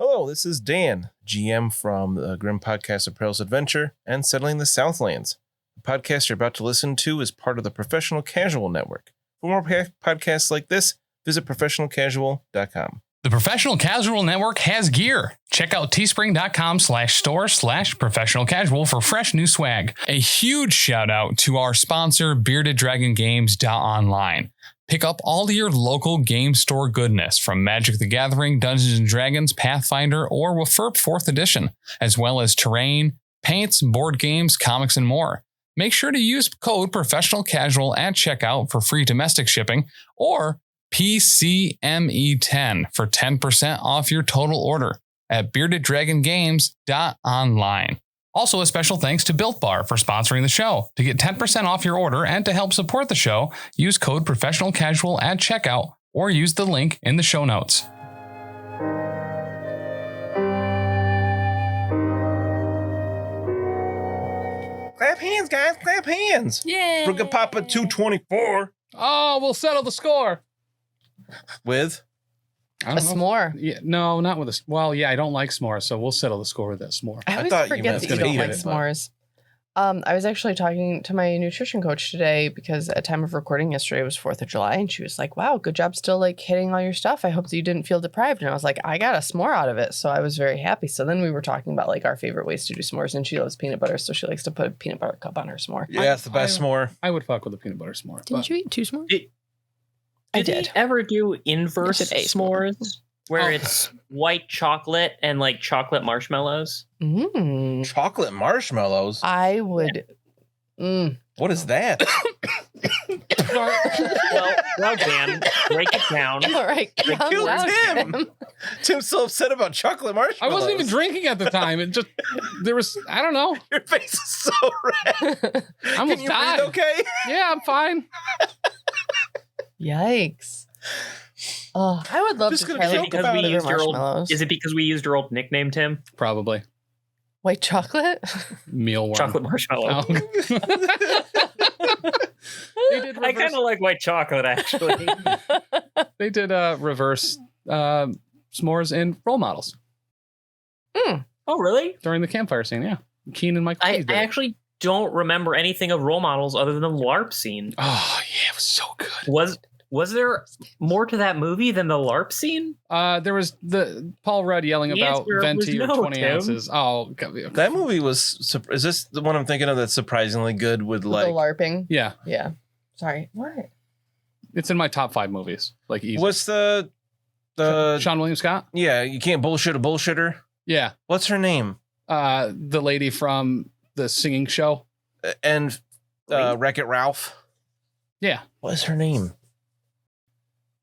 Hello, this is Dan, GM from the Grim Podcast of Perilous Adventure and Settling the Southlands. The podcast you're about to listen to is part of the Professional Casual Network. For more podcasts like this, visit professionalcasual.com. The Professional Casual Network has gear. Check out teespring.com/store/professionalcasual for fresh new swag. A huge shout out to our sponsor, beardeddragongames.online. Pick up all your local game store goodness from Magic the Gathering, Dungeons & Dragons, Pathfinder, or WFRP 4th Edition, as well as terrain, paints, board games, comics, and more. Make sure to use code PROFessionalCasual at checkout for free domestic shipping, or PCME10 for 10% off your total order at beardeddragongames.online. Also, a special thanks to Built Bar for sponsoring the show. To get 10% off your order and to help support the show, use code PROFessionalCasual at checkout or use the link in the show notes. Clap hands, guys. Clap hands. Yay! Brooke Papa 224. Oh, we'll settle the score. With? I A don't know. s'more. Yeah, no, not with a. Well, yeah, I don't like s'mores, so we'll settle the score with that s'more. I always thought you forget meant that you gonna don't eat like it, but- s'mores. I was actually talking to my nutrition coach today because at time of recording yesterday was 4th of July, and she was like, wow, good job still like hitting all your stuff. I hope that you didn't feel deprived. And I was like, I got a s'more out of it. So I was very happy. So then we were talking about like our favorite ways to do s'mores, and she loves peanut butter. So she likes to put a peanut butter cup on her s'more. Yeah, it's the best s'more. I would fuck with a peanut butter s'more. Didn't you eat 2 s'mores? I did. you ever do inverse I did a s'more. s'mores? Where it's white chocolate and like chocolate marshmallows? Chocolate marshmallows? I would. What is that? well, Dan, break it down. All right. They calm killed down, Tim. Tim. Tim's so upset about chocolate I marshmallows. wasn't even drinking at the time. It just there was I don't know. Your face is so red. I almost Can you died. breathe okay? Yeah, I'm fine. Yikes. Oh, I would love Just to gonna try joke like about liver it. marshmallows. Is it because we used your old nickname, Tim? Probably White chocolate? mealworm. Chocolate marshmallow. Oh. They did I reverse. kind of like white chocolate, actually. They did reverse s'mores in role models Oh, really? during the campfire scene. Yeah, Keen and Mike. I did it. actually don't remember anything of role models other than the LARP scene. Oh yeah, it was so good. Was there more to that movie than the LARP scene? There was the Paul Rudd yelling The about answer was venti or no, 20 Tim. ounces. Oh, God. That movie was... Is this the one I'm thinking of that's surprisingly good with like... The LARPing? Yeah, Yeah. Sorry. What? it's in my top 5 movies. Like easy. What's the... Sean William Scott? Yeah, you can't bullshit a bullshitter. Yeah, What's her name? the lady from the singing show. And Wreck-It Ralph. Yeah, What is her name?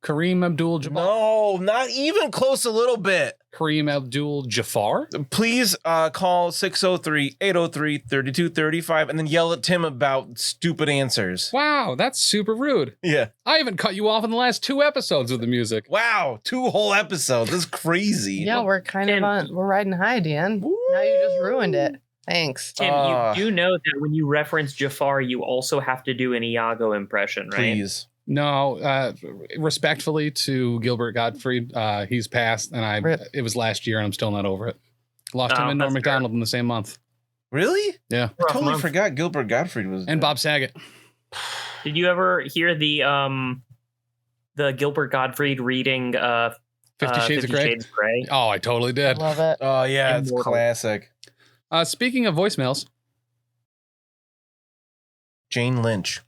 Kareem Abdul-Jabbar. No, not even close a little bit. Kareem Abdul-Jafar. Please call 603-803-3235 and then yell at Tim about stupid answers. Wow, that's super rude. Yeah. I haven't cut you off in the last 2 episodes with the music. Wow, 2 whole episodes. That's crazy. Yeah, we're kind of Tim- we're riding high, Dan. Now you just ruined it. Thanks. Tim, you do know that when you reference Jafar, you also have to do an Iago impression, right? Please. No, respectfully to Gilbert Gottfried, he's passed, and Rip. it was last year, and I'm still not over it. Lost him Oh, and Norm that's fair. Macdonald in the same month. Really? Yeah, I totally month. forgot Gilbert Gottfried was and Bob Saget. Did you ever hear the Gilbert Gottfried reading 50 Shades of Grey. Oh, I totally I did. love it. Oh yeah, it's Immortal. classic. Speaking of voicemails, Jane Lynch.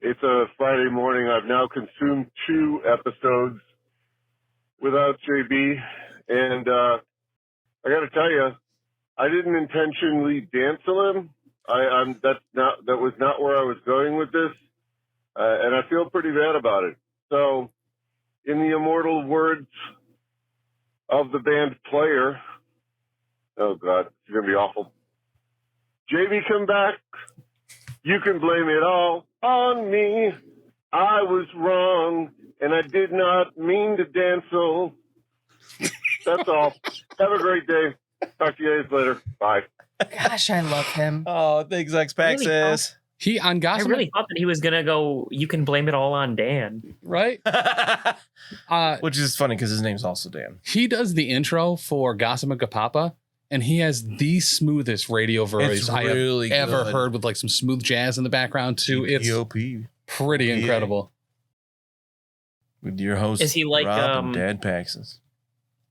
It's a Friday morning. I've now consumed 2 episodes without JB, and I got to tell you, I didn't intentionally cancel him. That was not where I was going with this, and I feel pretty bad about it. So, in the immortal words of the band Player, oh God, it's gonna be awful. JB, come back. You can blame it all on me. I was wrong, and I did not mean to dancel. That's all. Have a great day. Talk to you guys later. Bye. Gosh, I love him. Oh, thanks, X Paxis. He on I Gossip, really thought that he was gonna go. You can blame it all on Dan. right? Which is funny because his name's also Dan. He does the intro for Gossip Papa, and he has the smoothest radio voice It's I have really ever good. heard, with like some smooth jazz in the background too. It's GOP pretty incredible. with your host. Is he like, Rob and Dad Paxson?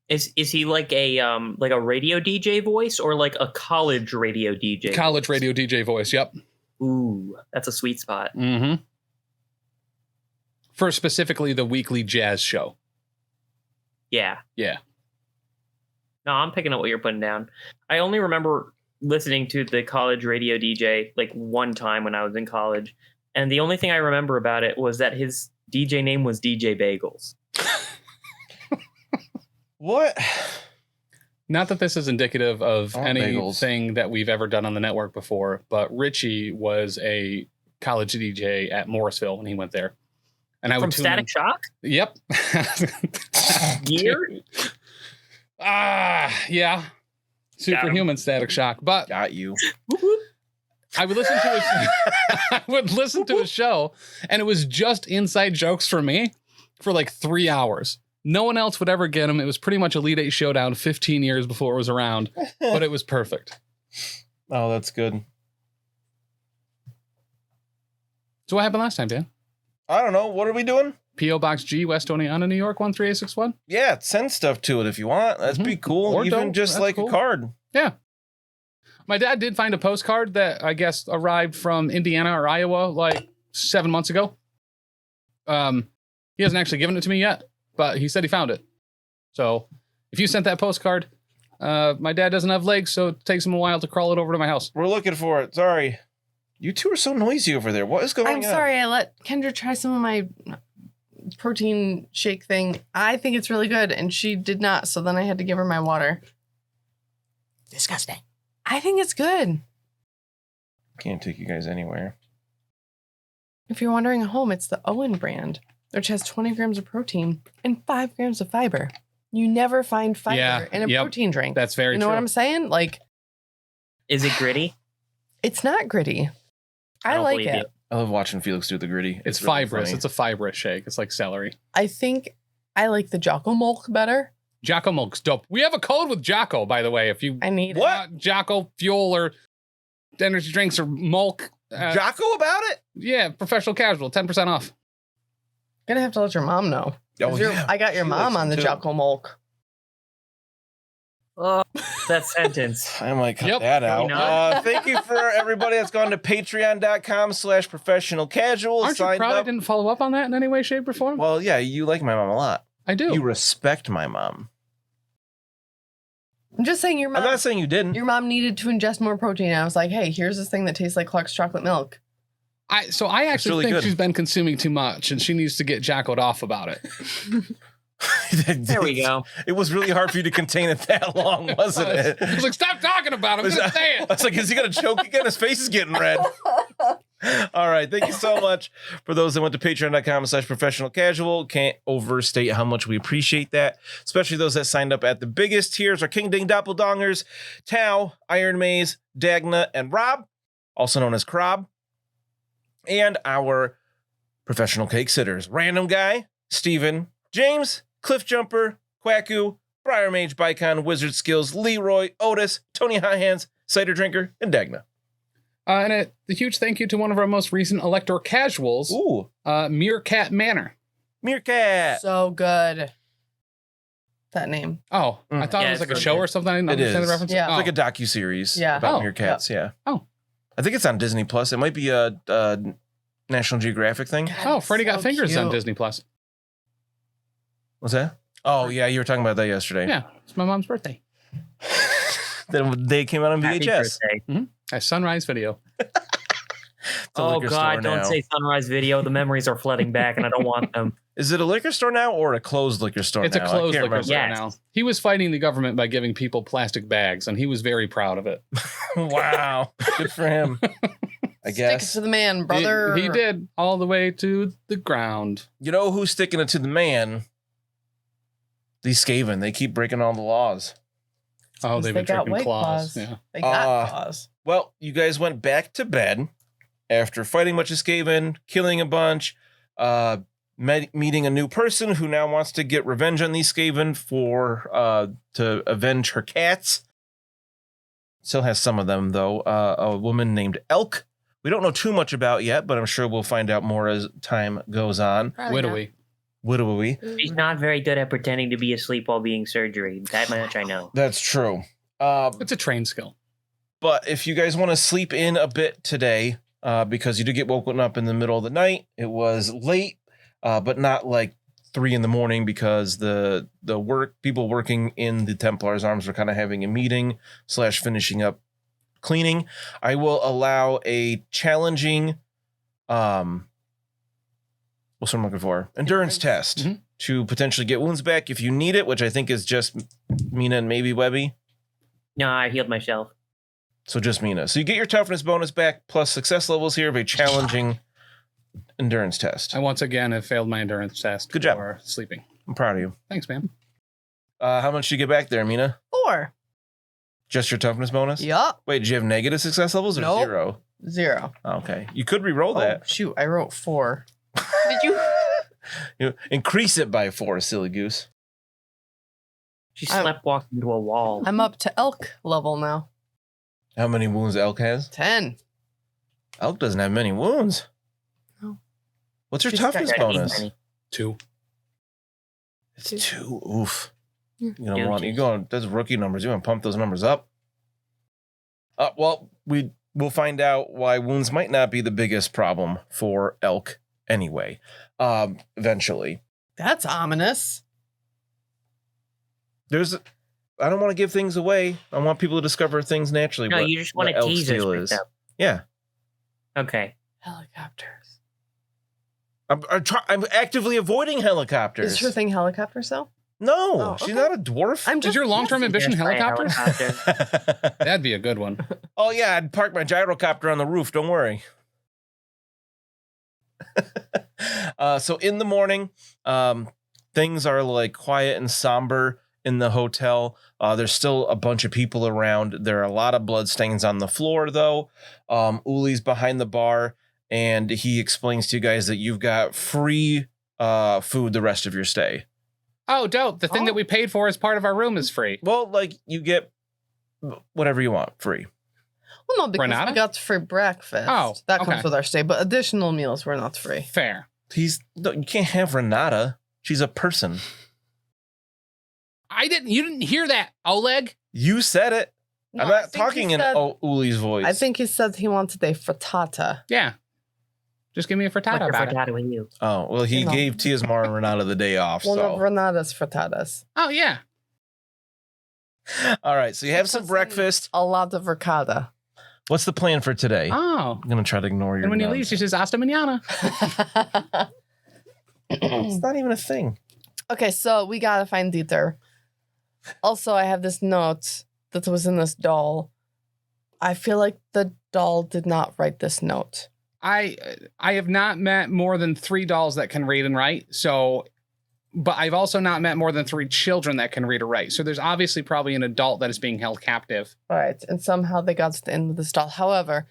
Is he like a radio DJ voice or like a college radio DJ? College radio DJ voice. Yep. Ooh, that's a sweet spot. Mm-hmm. For specifically the weekly jazz show. Yeah. Yeah. No, I'm picking up what you're putting down. I only remember listening to the college radio DJ like one time when I was in college, and the only thing I remember about it was that his DJ name was DJ Bagels. What? Not that this is indicative of Oh, anything that we've ever done on the network before, but Richie was a college DJ at Morrisville when he went there. And I From would tune Static Shock? Yep. Year? Yeah. Superhuman Static Shock. But Got you. I would listen to a show, and it was just inside jokes for me for like 3 hours. No one else would ever get them. It was pretty much Elite 8 Showdown 15 years before it was around, but it was perfect. Oh, that's good. So what happened last time, Dan? I don't know. What are we doing? P.O. Box G, West Oneonta, New York, 13861. Yeah, send stuff to it if you want. That'd be cool. Or Even don't. just That's like cool. a card. Yeah. My dad did find a postcard that I guess arrived from Indiana or Iowa like 7 months ago. He hasn't actually given it to me yet, but he said he found it. So if you sent that postcard, my dad doesn't have legs, so it takes him a while to crawl it over to my house. We're looking for it. Sorry. You two are so noisy over there. What is going on? I'm sorry, I let Kyndra try some of my protein shake thing. I think it's really good, and she did not, so then I had to give her my water. Disgusting. I think it's good. Can't take you guys anywhere. If you're wondering at home, it's the Owen brand, which has 20 grams of protein and 5 grams of fiber. You never find fiber in a protein drink. That's very You know true. what I'm saying? Like, Is it gritty? it's not gritty. I don't like believe it. you. I love watching Felix do the gritty. It's really fibrous. funny. It's a fibrous shake. It's like celery. I think I like the Jocko Milk better. Jocko Milk's dope. We have a code with Jocko, by the way. If you I need What? Jocko Fuel or energy drinks or Milk. Jocko about it? Yeah, professional casual, 10% off. it. Gonna have to let your mom know. 'Cause I got your She mom likes on it the too. Jocko Milk. Oh, that sentence. I might cut Yep. that Can we out. not? Thank you for everybody that's gone to patreon.com/professional casual. Aren't you signed proud I up. didn't follow up on that in any way, shape, or form? Well, yeah, you like my mom a lot. I do. You respect my mom. I'm just saying your I'm mom. not saying you didn't. Your mom needed to ingest more protein. I was like, hey, here's this thing that tastes like Clark's chocolate milk. I actually really think good. she's been consuming too much, and she needs to get Jockoed off about it. There we go. It was really hard for you to contain it that long, wasn't it? I was like, stop talking about it. I'm going to say I it. was like, is he going to choke again? His face is getting red. All right. Thank you so much for those that went to patreon.com/professional casual. Can't overstate how much we appreciate that, especially those that signed up at the biggest tiers are King Ding Doppeldongers, Tao, Iron Maze, Dagna, and Rob, also known as Krob, and our professional cake sitters, Random Guy, Steven, James, Cliff Jumper, Kuaku, Briar Mage, Bicon, Wizard Skills, Leroy, Otis, Tony Hot Hands, Cider Drinker, and Dagna. And a huge thank you to one of our most recent Elector casuals, Ooh, Meerkat Manor. Meerkat. So good. That name. Oh, I thought Yeah, it was like a it's show really or something. I didn't It understand is. the reference. Yeah. Oh. It's like a docuseries Yeah. about Oh, meerkats, yeah. Oh. I think it's on Disney Plus. It might be a National Geographic thing. Oh, Freddie Got So Fingers on cute. Disney Plus. What's that? Oh, yeah, you were talking about that yesterday. Yeah, it's my mom's birthday. Then they came out on Happy VHS. birthday. A sunrise video. It's a Oh liquor God! store Don't now. say Sunrise Video. The memories are flooding back, and I don't want them. Is it a liquor store now or a closed liquor store It's now? a I closed can't liquor remember. store Yes. now. He was fighting the government by giving people plastic bags, and he was very proud of it. Wow. Good for him. I Stick it guess. to the man, brother. He did all the way to the ground. You know who's sticking it to the man? These Skaven. They keep breaking all the laws. Oh, they've They been got drinking White claws. Claws. Yeah. They got Uh, claws. Well, you guys went back to bed after fighting much of Skaven, killing a bunch, meeting a new person who now wants to get revenge on these Skaven to avenge her cats. Still has some of them, though. A woman named Elke. We don't know too much about yet, but I'm sure we'll find out more as time goes on. Widowy. Widowy. She's not very good at pretending to be asleep while being surgery. That much I know. That's true. It's a trained skill. But if you guys want to sleep in a bit today, because you do get woken up in the middle of the night, it was late, but not like 3 a.m. because the people working in the Templar's Arms were kind of having a meeting / finishing up cleaning. I will allow a challenging, what's what I'm looking for? Endurance test to potentially get wounds back if you need it, which I think is just Mina and maybe Webbie. No, I healed myself. So just Mina. So you get your toughness bonus back plus success levels here of a challenging endurance test. I once again have failed my endurance test. Good job. For sleeping. I'm proud of you. Thanks, man. How much did you get back there, Mina? 4. Just your toughness bonus? Yup. Wait, did you have negative success levels or Nope. 0? 0. Okay. You could re-roll Oh, that. shoot. I wrote 4. Did you? You increase it by 4, silly goose. She slept walked into a wall. I'm up to elk level now. How many wounds Elk has? 10. Elk doesn't have many wounds. No. What's your She's toughness got bonus? 2. It's 2. Oof. Yeah. You don't want you going. Those rookie numbers. You want to pump those numbers up. Well, we'll find out why wounds might not be the biggest problem for Elk anyway. Eventually, That's ominous. I don't want to give things away. I want people to discover things naturally. No, you just want to tease us with them. Yeah. Okay. Helicopters. I'm actively avoiding helicopters. Is her thing helicopters though? No, Oh, she's okay. not a dwarf. Is your long-term ambition Yes, by a helicopters? helicopter. That'd be a good one. Oh yeah, I'd park my gyrocopter on the roof. Don't worry. So in the morning, things are like quiet and somber in the hotel. There's still a bunch of people around. There are a lot of blood stains on the floor, though. Uli's behind the bar, and he explains to you guys that you've got free food the rest of your stay. Oh, dope. The thing that we paid for as part of our room is free. Well, like you get whatever you want free. Well, no, because Renata? we got free breakfast. Oh, that okay. comes with our stay, but additional meals were not free. Fair. You can't have Renata. She's a person. You didn't hear that, Oleg? You said it. No, I'm I not think talking he in said- Uli's voice. I think he said he wanted a frittata. Yeah. Just give me a frittata What's about it. frittata with you? Oh, well, he No. gave Tiasmar and Renata the day off. One So. of Renata's frittatas. Oh, yeah. All right. So you have some Puts in breakfast. A lot of ricotta. What's the plan for today? Oh. I'm going to try to ignore your And when he nonsense. leaves, he says, hasta mañana. It's not even a thing. Okay, so we gotta find Dieter. Also, I have this note that was in this doll. I feel like the doll did not write this note. I have not met more than 3 dolls that can read and write. So, but I've also not met more than 3 children that can read or write. So there's obviously probably an adult that is being held captive. Right, and somehow they got to the end of this doll. However,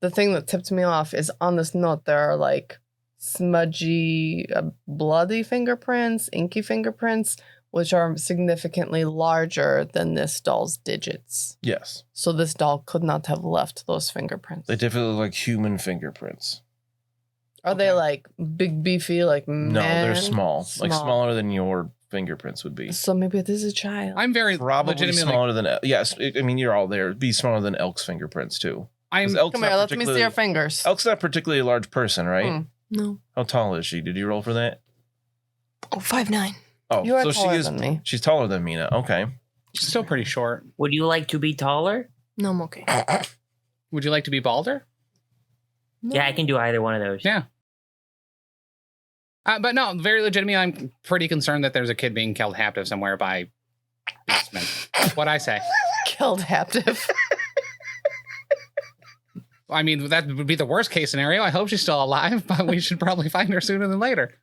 the thing that tipped me off is on this note there are like smudgy, bloody fingerprints, inky fingerprints, which are significantly larger than this doll's digits. Yes. So this doll could not have left those fingerprints. They definitely look like human fingerprints. Are they like big, beefy, like No, they're man? small. Like smaller than your fingerprints would be. So maybe this is a child. I'm very Probably legitimately. smaller than... Yes, I mean, you're all there. It'd be smaller than Elk's fingerprints, too. 'Cause Elk's Come not here, let me see particularly- your fingers. Elk's not particularly a large person, right? Hmm. No. How tall is she? Did you roll for that? Oh, 5'9". Oh, You are so she taller is. than me. She's taller than Mina. Okay. She's still pretty short. Would you like to be taller? No, I'm okay. Would you like to be balder? Yeah, I can do either one of those. Yeah. But no, very legitimately, I'm pretty concerned that there's a kid being held captive somewhere by beastmen. What'd I say? Killed captive. I mean, that would be the worst case scenario. I hope she's still alive, but we should probably find her sooner than later.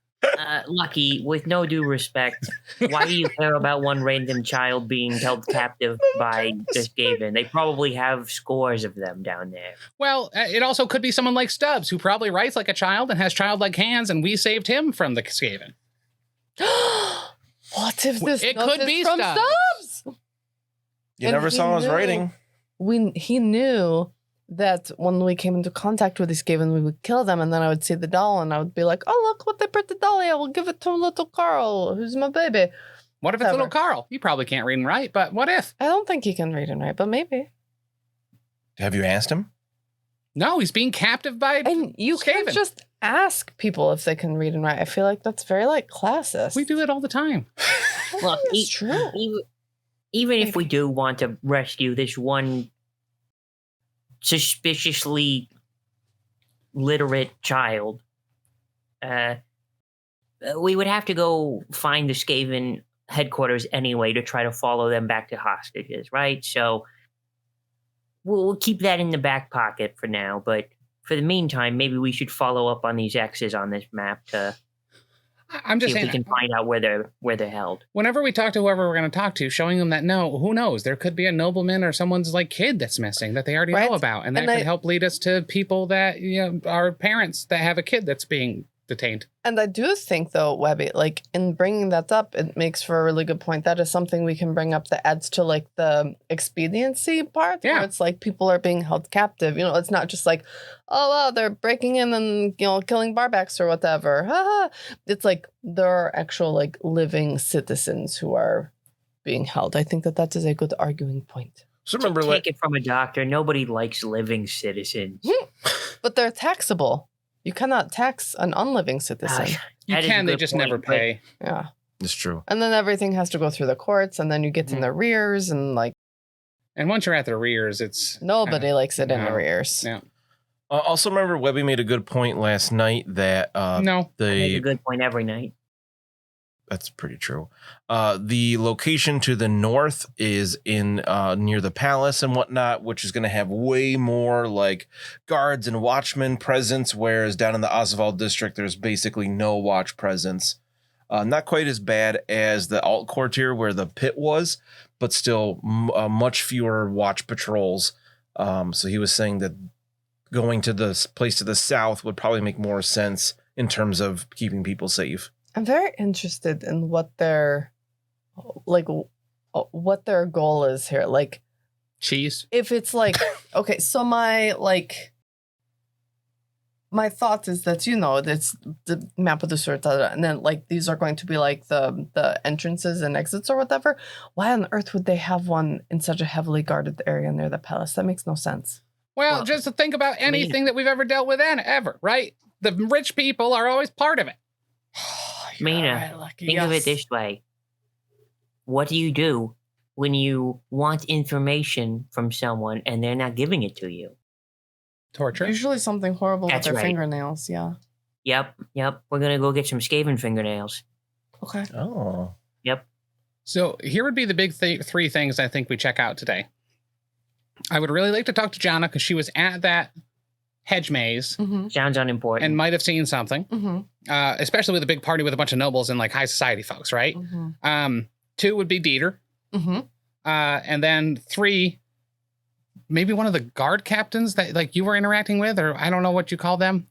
Lucky, with no due respect, why do you care about one random child being held captive by the Skaven? They probably have scores of them down there. Well, it also could be someone like Stubbs, who probably writes like a child and has childlike hands, and we saved him from the Skaven. What if this It note could is be from Stubbs. Stubbs? You And never he saw his knew- writing. He knew that when we came into contact with these Skaven, we would kill them, and then I would see the doll, and I would be like, "Oh, look what they put the dolly! I will give it to little Carl, who's my baby." What if it's Whatever. little Carl? He probably can't read and write, but what if? I don't think he can read and write, but maybe. Have you asked him? No, he's being captive by... And you can't Skaven. just ask people if they can read and write. I feel like that's very like classist. We do it all the time. Look, It's true. Even if we do want to rescue this one suspiciously literate child, we would have to go find the Skaven headquarters anyway to try to follow them back to hostages, right? So we'll keep that in the back pocket for now, but for the meantime, maybe we should follow up on these X's on this map to I'm just see if we saying, can find out where they're held. whenever we talk to whoever we're going to talk to, showing them that no, who knows? There could be a nobleman or someone's like kid that's missing that they already Right. know about. And that And could help lead us to people that, are parents that have a kid that's being detained. And I do think, though, Webbie, like in bringing that up, it makes for a really good point. That is something we can bring up that adds to like the expediency part. Yeah. Where it's like people are being held captive. It's not just like, oh, wow, they're breaking in and, killing barbacks or whatever. It's like there are actual like living citizens who are being held. I think that is a good arguing point. So remember, Take it from a doctor. Nobody likes living citizens. But they're taxable. You cannot tax an unliving citizen. You That is a can, they good just point, never but- pay. Yeah. it's true. And then everything has to go through the courts, and then you get in the rears, and like And once you're at the rears, it's nobody likes it in no. arrears. Yeah. Also, remember, Webbie made a good point last night that no. Make a the good point every night. that's pretty true. The location to the north is in near the palace and whatnot, which is going to have way more like guards and watchmen presence, whereas down in the Oswald district, there's basically no watch presence. Not quite as bad as the alt quartier where the pit was, but still much fewer watch patrols. So he was saying that going to the place to the south would probably make more sense in terms of keeping people safe. I'm very interested in what their goal is here. Like, Cheese. if it's like, okay, so my thought is that it's the map of the sort, and then like these are going to be like the entrances and exits or whatever. Why on earth would they have one in such a heavily guarded area near the palace? That makes no sense. Well, Well, just to think about anything that we've ever dealt with ever, right? The rich people are always part of it. Mina, think of it this way. What do you do when you want information from someone and they're not giving it to you? Torture. Usually something horrible That's with their right. fingernails. Yeah. Yep. We're going to go get some Skaven fingernails. Okay. Oh, So here would be the big three things I think we check out today. I would really like to talk to Jana because she was at that hedge maze Mm-hmm. Sounds unimportant. and might have seen something, Mm-hmm. especially with a big party with a bunch of nobles and like high society folks, right? Mm-hmm. 2 would be Dieter. Mm-hmm. And then 3, maybe one of the guard captains that like you were interacting with, or I don't know what you call them,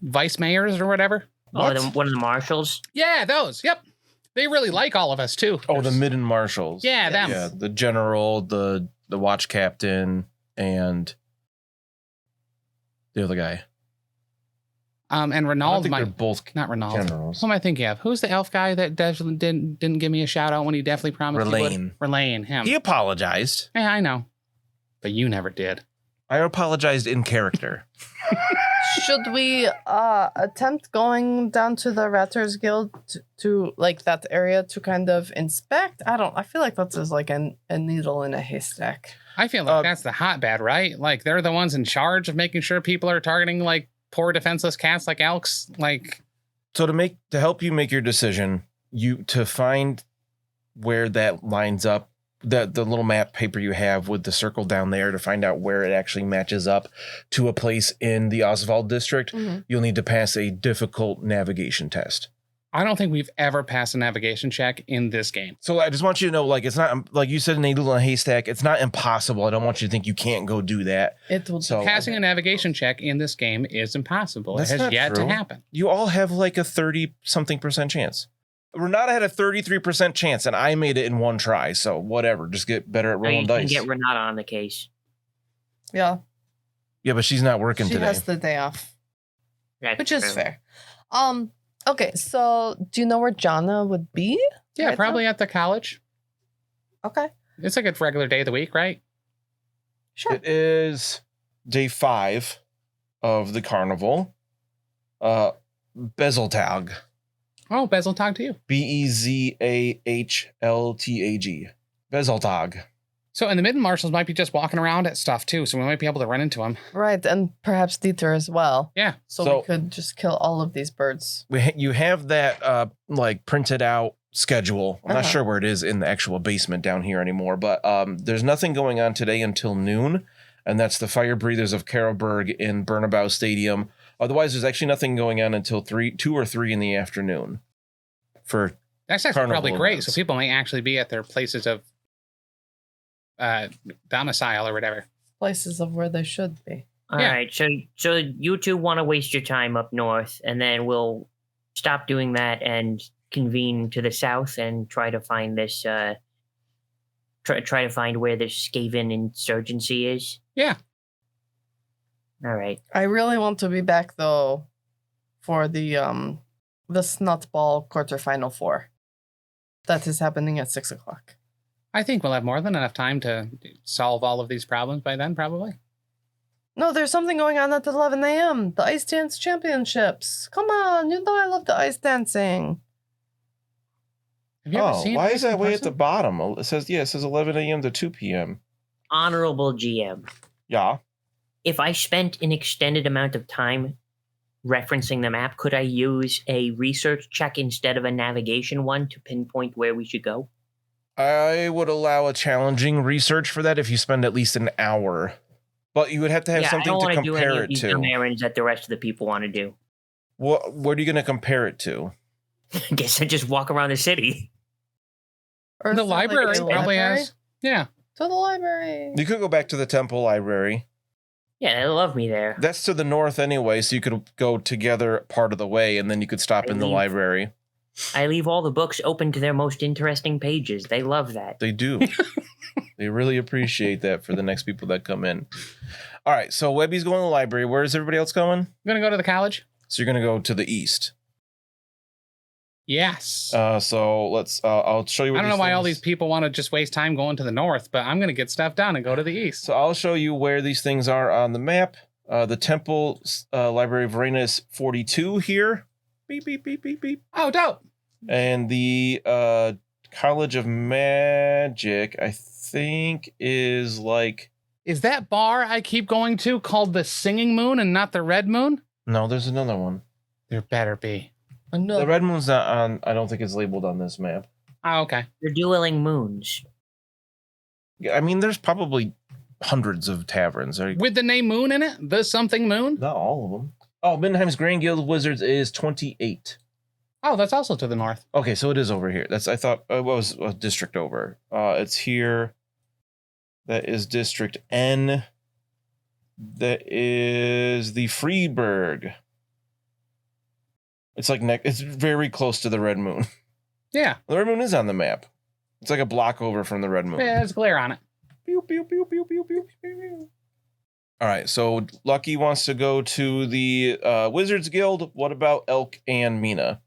vice mayors or whatever. one of the marshals. Yeah, those. Yep. They really like all of us too. oh, the midden marshals. Yeah, them. Yeah, the general, the watch captain, and the other guy. And I don't Renaud think they're might both not Renaud. generals. Who am I thinking of? Who's the elf guy that definitely didn't give me a shout out when he definitely promised he Relaine. would? Relaine, him. He apologized. Yeah, I know. But you never did. I apologized in character. Should we attempt going down to the Ratters Guild to like that area to kind of inspect? I feel like that's just like a needle in a haystack. I feel like that's the hotbed, right? Like they're the ones in charge of making sure people are targeting like poor defenseless cats like elks. Like, So to help you make your decision, to find where that lines up the little map paper you have with the circle down there to find out where it actually matches up to a place in the Oswald district, you'll need to pass a difficult navigation test. I don't think we've ever passed a navigation check in this game. So I just want you to know, like, it's not, like you said, a needle in a haystack. It's not impossible. I don't want you to think you can't go do that. It will. So Passing a navigation check in this game is impossible. That's it has not yet true. to happen. You all have like a 30-something% chance. Renata had a 33% chance, and I made it in one try. So whatever, just get better at Now you rolling can dice. get Renata on the case. Yeah. Yeah, but she's not working She today. has the day off, That's which is true. fair. Okay, so do you know where Jana would be? Yeah, right probably at the college. Okay, It's like a regular day of the week, right? sure. It is day 5 of the carnival. Bezeltag. Oh, Bezel, talk to you. Bezahltag. Bezeltag. So, and the Midden Marshals might be just walking around at stuff too, so we might be able to run into them. Right, and perhaps Dieter as well. Yeah. So So- we could just kill all of these birds. You have that like printed out schedule. I'm not Uh-huh. sure where it is in the actual basement down here anymore, but there's nothing going on today until noon, and that's the Fire Breathers of Karlberg in Bernabeu Stadium. Otherwise, there's actually nothing going on until 2 or 3 in the afternoon. For That's actually Carnival probably great. events. So people might actually be at their places of domicile or whatever. Places of where they should be. All Yeah. right, so you two want to waste your time up north, and then we'll stop doing that and convene to the south and try to find this. Try to find where this Skaven insurgency is. Yeah. All right. I really want to be back though for the Snotball quarterfinal 4. That is happening at 6 o'clock. I think we'll have more than enough time to solve all of these problems by then, probably. No, there's something going on at 11 a.m. The Ice Dance Championships. Come on, you know I love the ice dancing. Have you ever seen why Ice is that in way at the person? bottom? It says 11 a.m. to 2 p.m. Honorable GM. Yeah. If I spent an extended amount of time referencing the map, could I use a research check instead of a navigation one to pinpoint where we should go? I would allow a challenging research for that if you spend at least an hour. But you would have to have I something don't to want to do any compare of it these to. dumb errands that the rest of the people want to do. What are you going to compare it to? I guess I just walk around the city. Or The is it like library a probably library? has. Yeah. To the library. You could go back to the temple library. Yeah, they love me there. That's to the north anyway, so you could go together part of the way, and then you could stop in the leave. library. I leave all the books open to their most interesting pages. They love that. They do. They really appreciate that for the next people that come in. All right, so Webbie's going to the library. Where is everybody else going? We're going to go to the college? So you're going to go to the east. Yes. So let's. I'll show you. I What don't know why all things- these people want to just waste time going to the north, but I'm going to get stuff done and go to the east. So I'll show you where these things are on the map. The temple library of Verena is 42 here. Beep beep beep beep beep. Oh, dope. And the College of Magic, I think, is like. Is that bar I keep going to called the Singing Moon and not the Red Moon? No, there's another one. There better be. No. The red moon's not on. I don't think it's labeled on this map. Oh, okay. They're dueling moons. Yeah, I mean, there's probably hundreds of taverns. With the name Moon in it? The something Moon? Not all of them. Oh, Mindenheim's Grand Guild of Wizards is 28. Oh, that's also to the north. Okay, so it is over here. I thought it was a district over. It's here. That is District N. That is the Freeburg. It's like it's very close to the Red Moon. Yeah. The Red Moon is on the map. It's like a block over from the Red Moon. Yeah, there's glare on it. Pew, pew, pew, pew, pew, pew, pew, pew. All right, so Lucky wants to go to the Wizards Guild. What about Elke and Mina?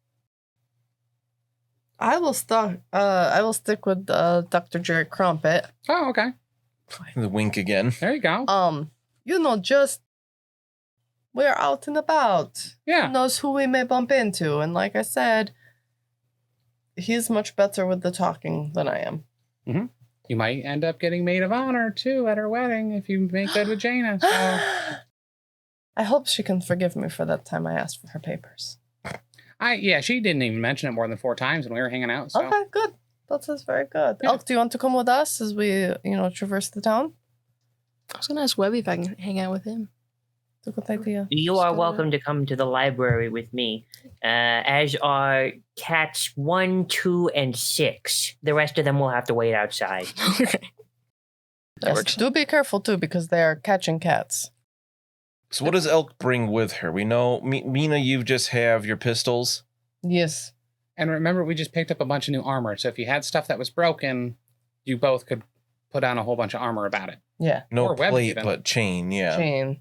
I will stick with Dr. Jerry Crumpet. Oh, okay. The wink again. There you go. Just we're out and about. Yeah. Who knows who we may bump into? And like I said, he's much better with the talking than I am. You might end up getting maid of honor, too, at her wedding if you make good with Jaina. So. I hope she can forgive me for that time I asked for her papers. Yeah, she didn't even mention it more than 4 times when we were hanging out. So. Okay, good. That is very good. Yeah. Elke, do you want to come with us as we, traverse the town? I was gonna ask Webbie if I can hang out with him. It's a good idea. You are welcome to come to the library with me, as are cats 1, 2, and 6. The rest of them will have to wait outside. Okay. That Yes, works. do be careful too, because they are catching cats. So what does Elke bring with her? We know, Mina, you just have your pistols. Yes. And remember, we just picked up a bunch of new armor. So if you had stuff that was broken, you both could put on a whole bunch of armor about it. Yeah. No Or web plate, even. but chain, yeah. Chain.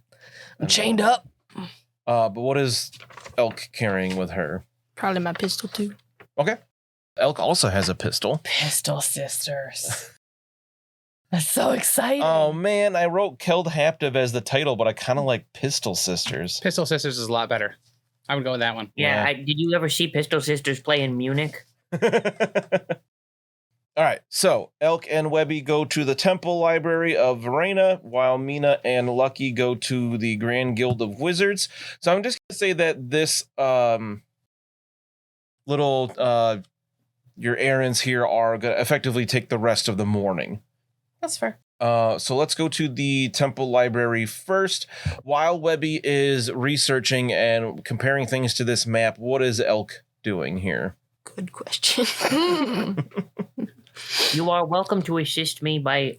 I'm chained up. But what is Elke carrying with her? Probably my pistol too. Okay. Elke also has a pistol. Pistol sisters. That's so exciting. Oh man, I wrote Killed Captive as the title, but I kind of like Pistol Sisters. Pistol Sisters is a lot better. I would go with that one. Yeah, Yeah. did you ever see Pistol Sisters play in Munich? All right, so Elke and Webbie go to the Temple Library of Verena, while Mina and Lucky go to the Grand Guild of Wizards. So I'm just gonna say that this little your errands here are gonna effectively take the rest of the morning. That's fair. So let's go to the Temple Library first. While Webbie is researching and comparing things to this map, what is Elke doing here? Good question. You are welcome to assist me by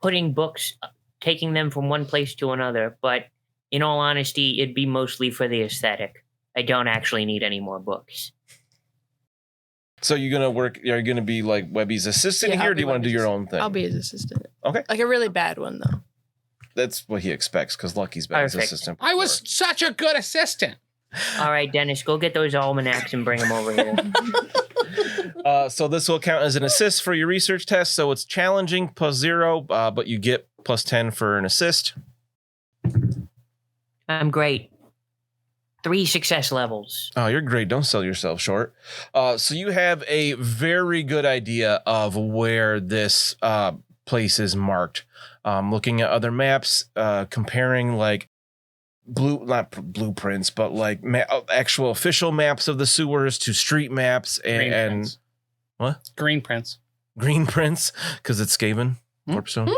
putting books, taking them from one place to another, but in all honesty, it'd be mostly for the aesthetic. I don't actually need any more books. So you're gonna work? Are you gonna be like Webbie's assistant Yeah, here, I'll or do be you want to do Webbie's your own thing? I'll be his assistant. Okay. Like a really bad one though. That's what he expects because Lucky's been his Perfect. assistant. I was such a good assistant. All right, Dennis, go get those almanacs and bring them over here. So this will count as an assist for your research test. So it's challenging +0, but you get +10 for an assist. I'm great. 3 success levels. Oh, you're great. Don't sell yourself short. So you have a very good idea of where this place is marked. Looking at other maps, comparing like not blueprints, but like actual official maps of the sewers to street maps Green and prints. what? Green prints. Green prints because it's Skaven. Warpstone.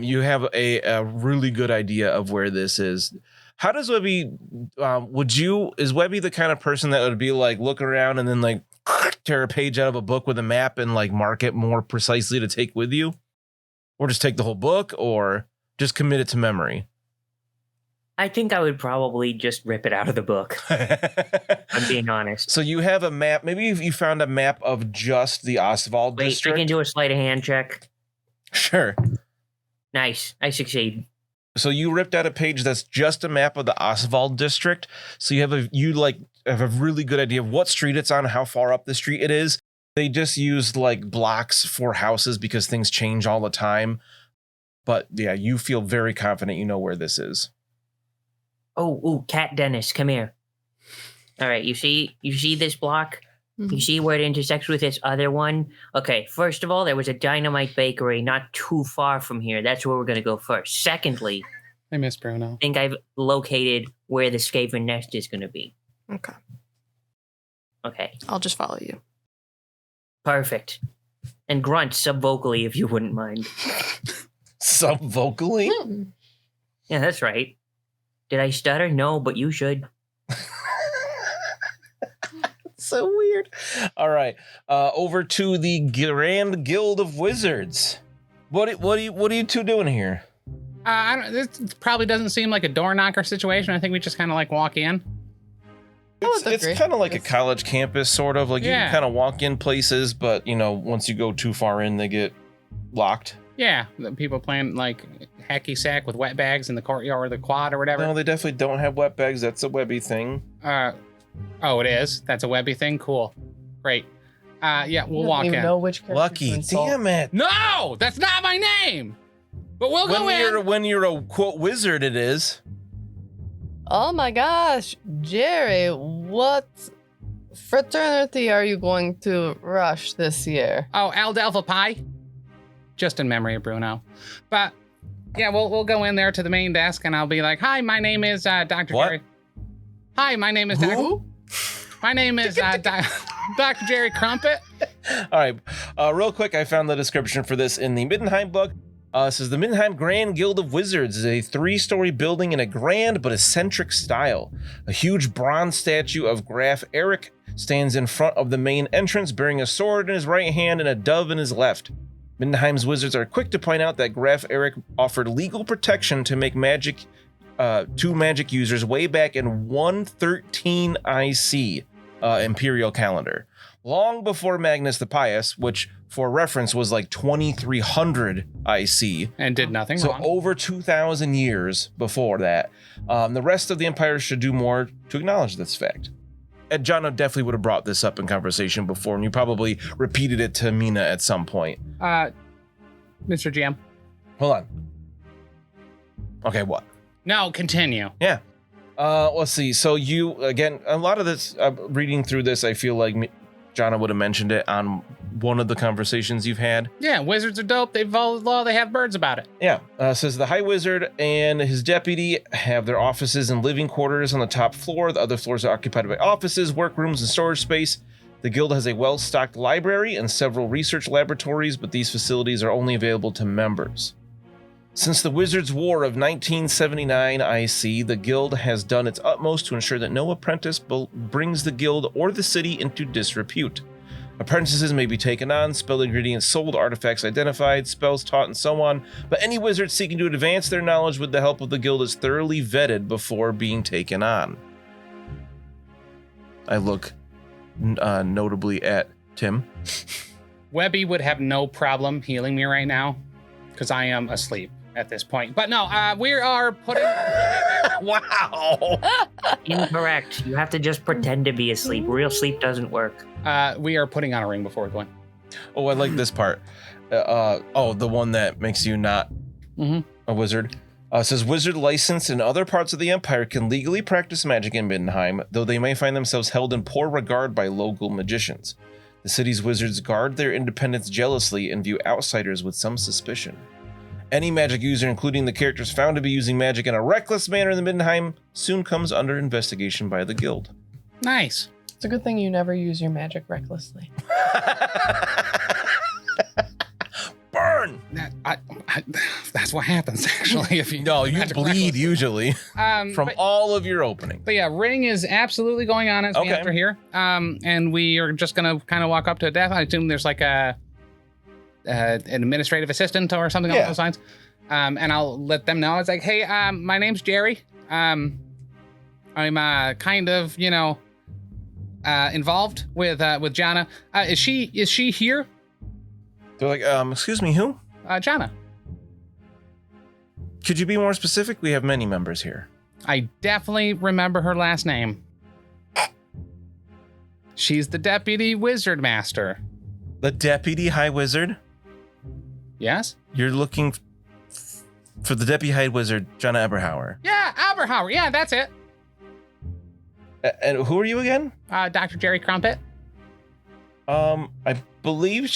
You have a really good idea of where this is. How does Webbie, is Webbie the kind of person that would be like, look around and then like tear a page out of a book with a map and like mark it more precisely to take with you? Or just take the whole book or just commit it to memory? I think I would probably just rip it out of the book. I'm being honest. So you have a map. Maybe if you found a map of just the Oswald Wait, district. I can do a sleight of hand check. Sure. Nice. I succeed. So you ripped out a page that's just a map of the Oswald district. So you have a really good idea of what street it's on, how far up the street it is. They just used like blocks for houses because things change all the time. But yeah, you feel very confident you know where this is. Oh, Cat Dennis, come here. All right, you see this block? You see where it intersects with this other one? Okay, first of all, there was a dynamite bakery not too far from here. That's where we're going to go first. Secondly, I miss Bruno. I think I've located where the Skaven nest is going to be. Okay. Okay, I'll just follow you. perfect. And grunt subvocally if you wouldn't mind. Subvocally? Yeah, that's right. Did I stutter? No, but you should. So weird. All right. Over to the Grand Guild of Wizards. What are you two doing here? This probably doesn't seem like a door knocker situation. I think we just kind of like walk in. It's kind of like a college campus, sort of. Like you Yeah. can kind of walk in places, but once you go too far in, they get locked. Yeah, the people playing like hacky sack with wet bags in the courtyard or the quad or whatever. No, they definitely don't have wet bags. That's a Webbie thing. Oh, it is. That's a Webbie thing. Cool, great. Yeah, we'll You walk don't even in. know which character to Lucky, insult. damn it. No, that's not my name. But we'll go in. When you're a quote wizard, it is. Oh my gosh, Jari, what fraternity are you going to rush this year? Oh, Aldelpha Pi. Just in memory of Bruno. But yeah, we'll go in there to the main desk and I'll be like, "Hi, my name is Dr. What? Jari." Hi, my name is Dr. Who? My name is Dr. Jari Crumpet, All right. Real quick, I found the description for this in the Middenheim book. It says the Middenheim Grand Guild of Wizards is a 3-story building in a grand but eccentric style. A huge bronze statue of Graf Eric stands in front of the main entrance, bearing a sword in his right hand and a dove in his left. Middenheim's wizards are quick to point out that Graf Eric offered legal protection to make magic to magic users way back in 113 IC Imperial calendar, long before Magnus the Pious, which for reference was like 2300 IC. And did nothing So wrong. over 2,000 years before that. The rest of the Empire should do more to acknowledge this fact. And John definitely would have brought this up in conversation before, and you probably repeated it to Mina at some point. Mr. GM. Hold on. Okay, what? No, continue. Yeah. Let's see. So you, again, a lot of this, reading through this, I feel like Jonna would have mentioned it on one of the conversations you've had. Yeah, wizards are dope. They follow the law. They have birds about it. Yeah. Says the High Wizard and his deputy have their offices and living quarters on the top floor. The other floors are occupied by offices, workrooms, and storage space. The guild has a well-stocked library and several research laboratories, but these facilities are only available to members. Since the Wizards' War of 1979 IC, the guild has done its utmost to ensure that no apprentice brings the guild or the city into disrepute. Apprentices may be taken on, spell ingredients sold, artifacts identified, spells taught, and so on, but any wizard seeking to advance their knowledge with the help of the guild is thoroughly vetted before being taken on. I look notably at Tim. Webbie would have no problem healing me right now because I am asleep at this point. But no, we are putting... Wow! Incorrect. You have to just pretend to be asleep. Real sleep doesn't work. We are putting on a ring before we're going. Oh, I like this part. The one that makes you not a wizard. Says wizard licensed in other parts of the Empire can legally practice magic in Middenheim, though they may find themselves held in poor regard by local magicians. The city's wizards guard their independence jealously and view outsiders with some suspicion. Any magic user, including the characters found to be using magic in a reckless manner in the Middenheim, soon comes under investigation by the guild. Nice. It's a good thing you never use your magic recklessly. Burn! That's what happens, actually. If you No, you magic bleed recklessly. usually from but, all of your opening. but yeah, ring is absolutely going on as we Okay. enter here. And we are just going to kind of walk up to death. I assume there's like an administrative assistant or something along those lines. And I'll let them know. It's like, hey, my name's Jari. I'm kind of, involved with Jonna. Is she here? They're like, excuse me, who? Jonna. Could you be more specific? We have many members here. I definitely remember her last name. She's the deputy wizard master. The deputy high wizard? Yes? You're looking for the deputy high wizard, Jonna Eberhauer. Yeah, Aberhauer. Yeah, that's it. And who are you again? Dr. Jari Crumpet. I believe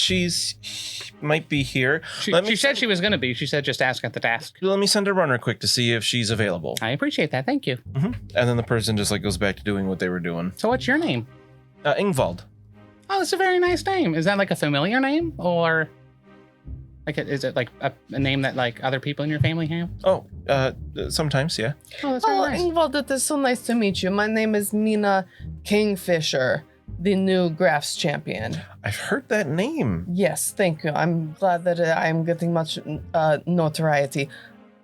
might be here. She said she was going to be. She said just ask at the desk. Let me send a runner quick to see if she's available. I appreciate that. Thank you. And then the person just goes back to doing what they were doing. So what's your name? Ingvald. Oh, that's a very nice name. Is that like a familiar name? Or is it like a name that like other people in your family have? Oh, sometimes, yeah. Oh, that's very nice. Ingvald, it is so nice to meet you. My name is Mina Kingfisher, the new Graphs champion. I've heard that name. Yes, thank you. I'm glad that I'm getting much notoriety.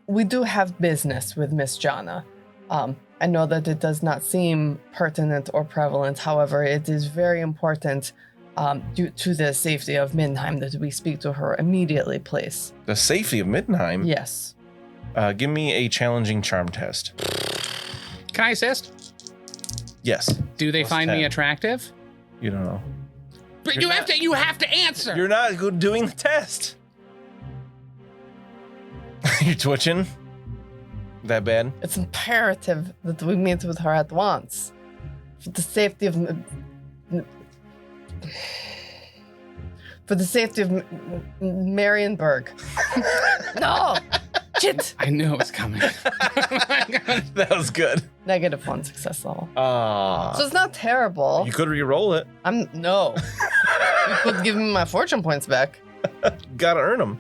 We do have business with Miss Jonna. I know that it does not seem pertinent or prevalent. However, it is very important due to the safety of Middenheim that we speak to her immediately, please. The safety of Middenheim? Yes. Give me a challenging charm test. Can I assist? Yes. Do they Plus find 10. me attractive? You don't know. But You're you have to answer. You're not good doing the test. You're twitching? That bad? It's imperative that we meet with her at once. For the safety of... For the safety of Marienburg. No! Shit! I knew it was coming. That was good. -1 success level. Ah. So it's not terrible. You could re-roll it. No. But give me my fortune points back. Gotta earn them.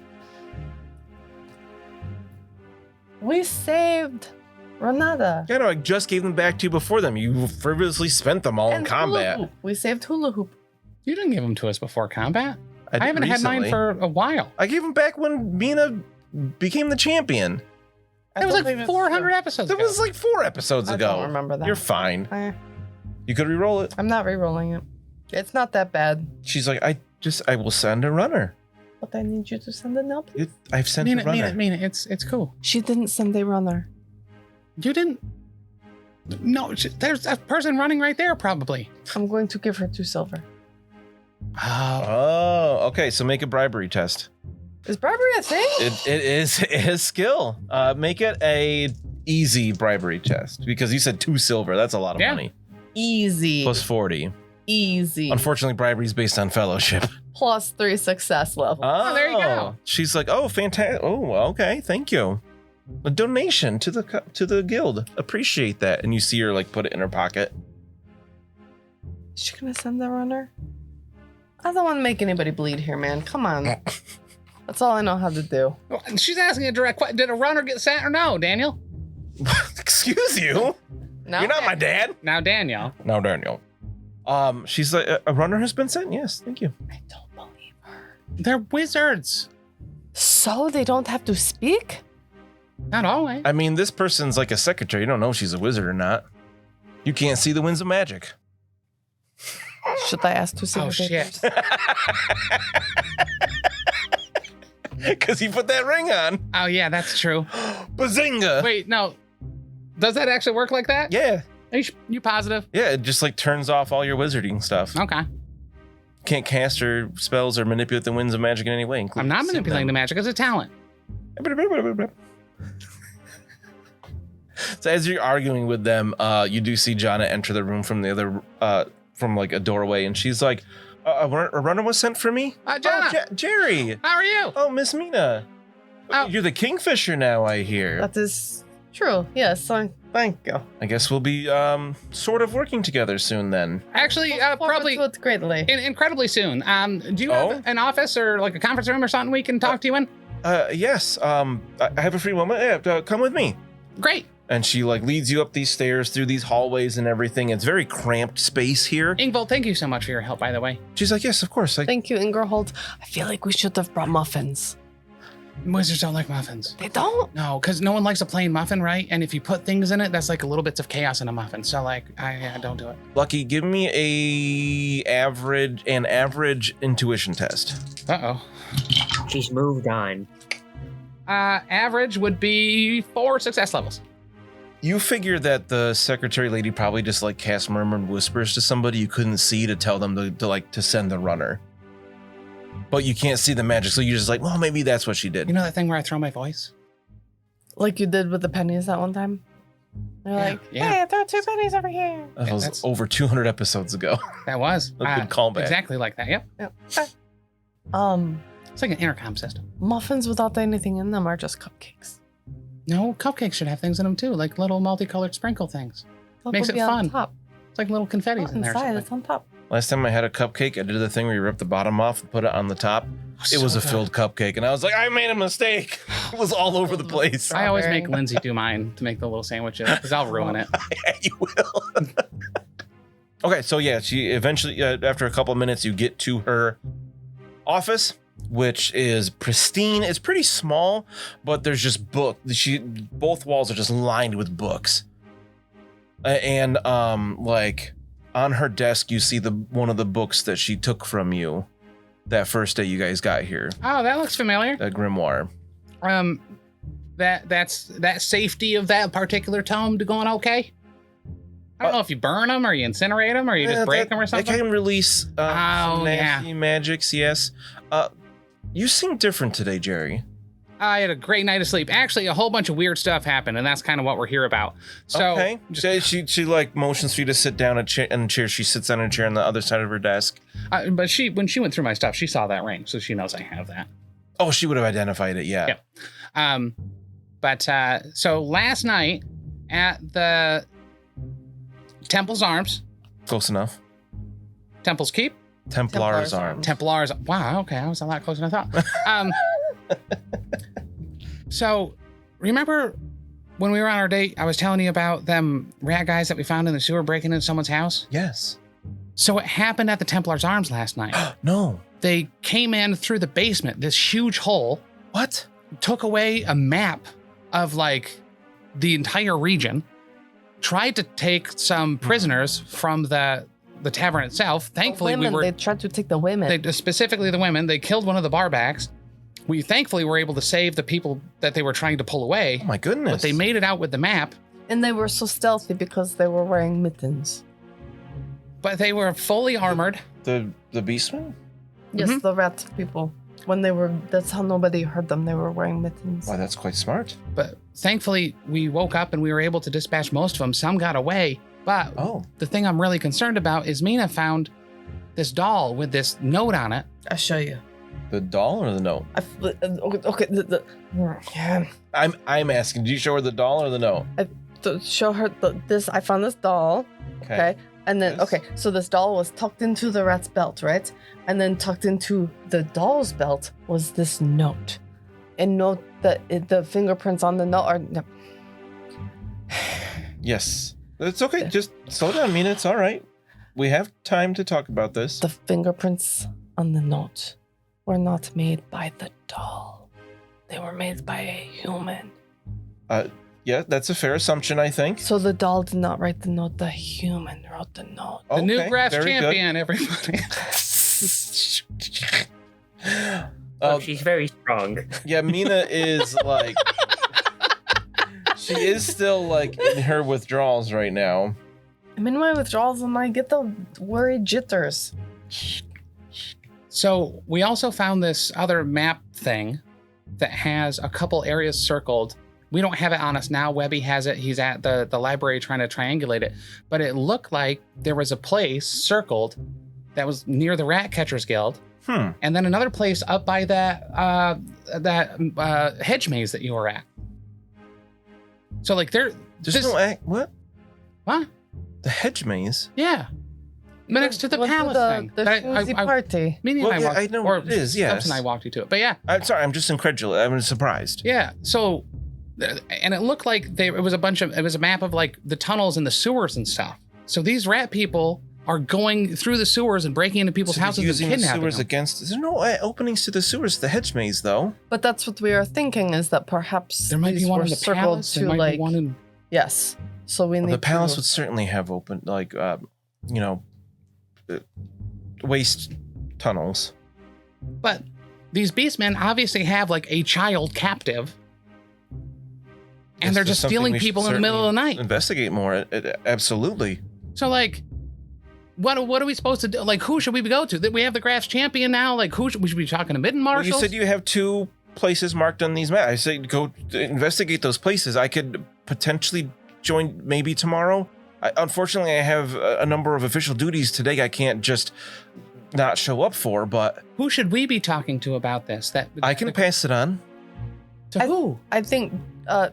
We saved Renata. Yeah, no, I just gave them back to you before them. You frivolously spent them all in And combat. hula hoop. We saved hula hoop. You didn't give them to us before combat. did I haven't had mine recently. for a while. I gave them back when Mina became the champion. That was like 400 episodes That ago. was like 4 episodes I ago. don't remember that. You're fine. Eh, You could re-roll it. I'm not re-rolling it. It's not that bad. She's like, I will send a runner. But I need you to send a note. I've sent a runner. Mina, it's cool. She didn't send a runner. You didn't. No, there's a person running right there, probably. I'm going to give her 2 silver. Oh, okay. So make a bribery test. Is bribery a thing? It is skill. Make it a easy bribery test because you said 2 silver. That's a lot of Yeah. money. Easy. Plus 40. Easy. Unfortunately, bribery is based on fellowship. Plus 3 success level. Oh, there you go. She's like, oh, fantastic. Oh, okay. Thank you. A donation to the guild. Appreciate that. And you see her like put it in her pocket. Is she gonna send the runner? I don't want to make anybody bleed here, man. Come on. That's all I know how to do. She's asking a direct question. Did a runner get sent or no, Daniel? Excuse you. No, You're not my dad. Now, Daniel. No, Daniel. She's like, a runner has been sent. Yes, thank you. I don't believe her. They're wizards. So they don't have to speak? Not always. I mean, this person's like a secretary. You don't know if she's a wizard or not. You can't see the winds of magic. Should I ask to see Oh, her shit. papers? Because he put that ring on. Oh, yeah, that's true. Bazinga. Wait, no. Does that actually work like that? Yeah. Are you positive? Yeah, it just like turns off all your wizarding stuff. Okay. Can't cast or spells or manipulate the winds of magic in any way. I'm not manipulating the magic. It's a talent. So as you're arguing with them, you do see Jana enter the room from the other, from like a doorway, and she's like, "A runner was sent for me." Jana. Oh, Jari. How are you? Oh, Miss Mina. Oh. You're the Kingfisher now, I hear. That is true. Yes, thank you. I guess we'll be sort of working together soon then. Actually, Forward probably to it greatly. incredibly soon. Do you Oh? have an office or like a conference room or something we can talk to you in? Yes. I have a free moment. Yeah, come with me. Great. And she like leads you up these stairs through these hallways and everything. It's very cramped space here. Ingvold, thank you so much for your help, by the way. She's like, yes, of course. Thank you, Ingerhold. I feel like we should have brought muffins. Wizards don't like muffins. They don't? No, because no one likes a plain muffin, right? And if you put things in it, that's like a little bits of chaos in a muffin. So like, I don't do it. Lucky, give me an average intuition test. Uh-oh. She's moved on. Average would be 4 success levels. You figure that the secretary lady probably just like cast murmured whispers to somebody you couldn't see to tell them to send the runner. But you can't see the magic, so you're just like, well, maybe that's what she did. You know that thing where I throw my voice? Like you did with the pennies that one time? They're Yeah, like, yeah. hey, throw 2 pennies over here. That was that's- over 200 episodes ago. That was. A good callback. Exactly like that, yep. It's like an intercom system. Muffins without anything in them are just cupcakes. No, cupcakes should have things in them too, like little multicolored sprinkle things. What Makes would it be fun. On top? It's like little confettis Not in there. or inside, something. it's on top. Last time I had a cupcake, I did the thing where you rip the bottom off and put it on the top. It was So a good. filled cupcake, and I was like, I made a mistake. It was all over the place. I always Strawberry. make Lindsay do mine to make the little sandwiches because I'll ruin it. Yeah, you will. Okay, so yeah, she eventually, after a couple of minutes, you get to her office, which is pristine. It's pretty small, but there's just both walls are just lined with books. And like on her desk, you see one of the books that she took from you that first day you guys got here, Oh, that looks familiar. that grimoire. That safety of that particular tome going okay? I don't know if you burn them or you incinerate them or you just break them or It something. can release some nasty magics, yes. You seem different today, Jari. I had a great night of sleep. Actually, a whole bunch of weird stuff happened, and that's kind of what we're here about. So, Okay. She like motions for you to sit down in a chair. She sits on a chair on the other side of her desk. but when she went through my stuff, she saw that ring, so she knows I have that. Oh, she would have identified it, yeah. Yep. So last night at the Temple's Arms, Close enough. Temple's Keep, Templar's arm. Templars. Wow, okay, I was a lot closer than I thought. So, remember when we were on our date, I was telling you about them rat guys that we found in the sewer breaking into someone's house? Yes. So it happened at the Templar's Arms last night. No. They came in through the basement, this huge hole, What? took away a map of like the entire region, tried to take some prisoners from the tavern itself. Thankfully, They tried to take the women. specifically the women. They killed one of the barbacks. We thankfully were able to save the people that they were trying to pull away. Oh my goodness. But they made it out with the map. And they were so stealthy because they were wearing mittens. But they were fully armored. the beastmen? Yes, Mhm. the rat people. That's how nobody heard them. They were wearing mittens. Wow, that's quite smart. But thankfully, we woke up and we were able to dispatch most of them. Some got away. But Oh. the thing I'm really concerned about is Mina found this doll with this note on it. I'll show you. The doll or the note? Okay. Yeah. I'm asking. Did you show her the doll or the note? To show her this. I found this doll. Okay. And then, Yes. okay, so this doll was tucked into the rat's belt, right? And then tucked into the doll's belt was this note. And note that the fingerprints on the note are. No. Yes. It's okay. Just slow down, Mina. It's all right. We have time to talk about this. The fingerprints on the note were not made by the doll, they were made by a human. Yeah, that's a fair assumption, I think. So the doll did not write the note, the human wrote the note. The new Okay, grass very good. champion, everybody. Oh, she's very strong. Yeah, Mina is like she is still like in her withdrawals right now. I'm in my withdrawals and I get the worried jitters. So we also found this other map thing that has a couple areas circled. We don't have it on us now. Webbie has it. He's at the library trying to triangulate it. But it looked like there was a place circled that was near the Rat Catchers Guild. And then another place up by that hedge maze that you were at. So like There's no act. What? What? The hedge maze? Yeah. Next to the Went to palace thing. The That schmoozy party. Mimi Well, and yeah, I walked, I know or what it is, yes. Steps and I walked you to it. But yeah, I'm sorry. I'm just incredulous. I'm surprised. yeah. So, and it looked like it was a map of like the tunnels and the sewers and stuff. So these rat people are going through the sewers and breaking into people's So they're houses and using the kidnapping sewers them. against. There's no openings to the sewers. The hedge maze, though. But that's what we are thinking is that perhaps There might be these one were in the circled palace. There to might like be one in. yes. So we need The palace to, would certainly have open, like, waste tunnels. But these beastmen obviously have like a child captive, and This they're is just something stealing we should people in the middle of the certainly night. Investigate more. Absolutely. So like, what are we supposed to do? Like, who should we go to? That we have the grass champion now. Like, we should be talking to Midden Well, Marshals? you said you have 2 places marked on these maps. I said go investigate those places. I could potentially join maybe tomorrow. Unfortunately, I have a number of official duties today. I can't just not show up for, but Who should we be talking to about this? I can pass it on. To who? I think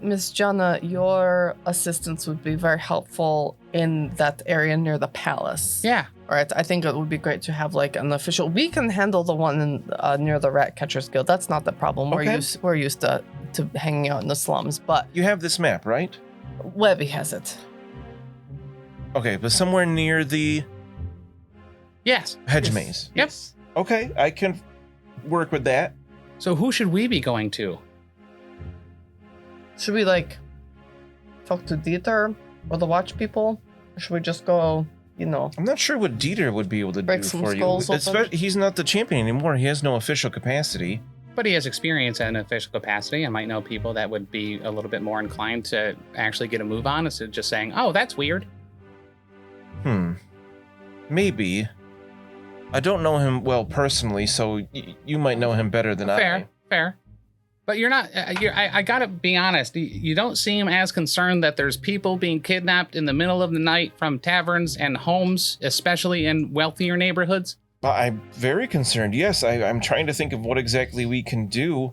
Miss Jana, your assistance would be very helpful in that area near the palace. Yeah. All right. I think it would be great to have like an official. We can handle the one in, near the Rat Catchers Guild. That's not the problem. Okay. We're used to hanging out in the slums. But You have this map, right? Webbie has it. Okay, but somewhere near the Yes. hedge maze. Yep. Okay, I can work with that. So who should we be going to? Should we like talk to Dieter or the watch people? Or should we just go, I'm not sure what Dieter would be able to Break do some for you. skulls open? He's not the champion anymore. He has no official capacity. But he has experience in official capacity and might know people that would be a little bit more inclined to actually get a move on instead of just saying, oh, that's weird. Maybe. I don't know him well personally, so you might know him better than I. Fair. But you're not, I gotta be honest, you don't seem as concerned that there's people being kidnapped in the middle of the night from taverns and homes, especially in wealthier neighborhoods. I'm very concerned. Yes, I'm trying to think of what exactly we can do.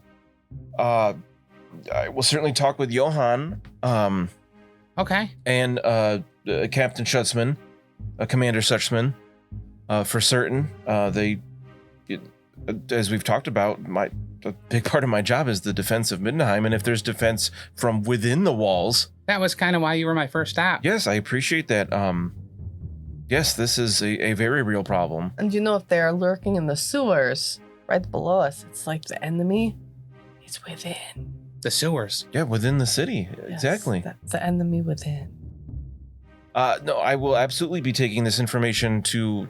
I will certainly talk with Johan. Okay. And Captain Schutzman, Commander Suchman. for certain. As we've talked about, a big part of my job is the defense of Middenheim, and if there's defense from within the walls, That was kind of why you were my first stop. yes, I appreciate that. Yes, this is a very real problem. And you know, if they are lurking in the sewers right below us, it's like the enemy is within. The sewers. Yeah, within the city, Yes, exactly. that's the enemy within. No, I will absolutely be taking this information to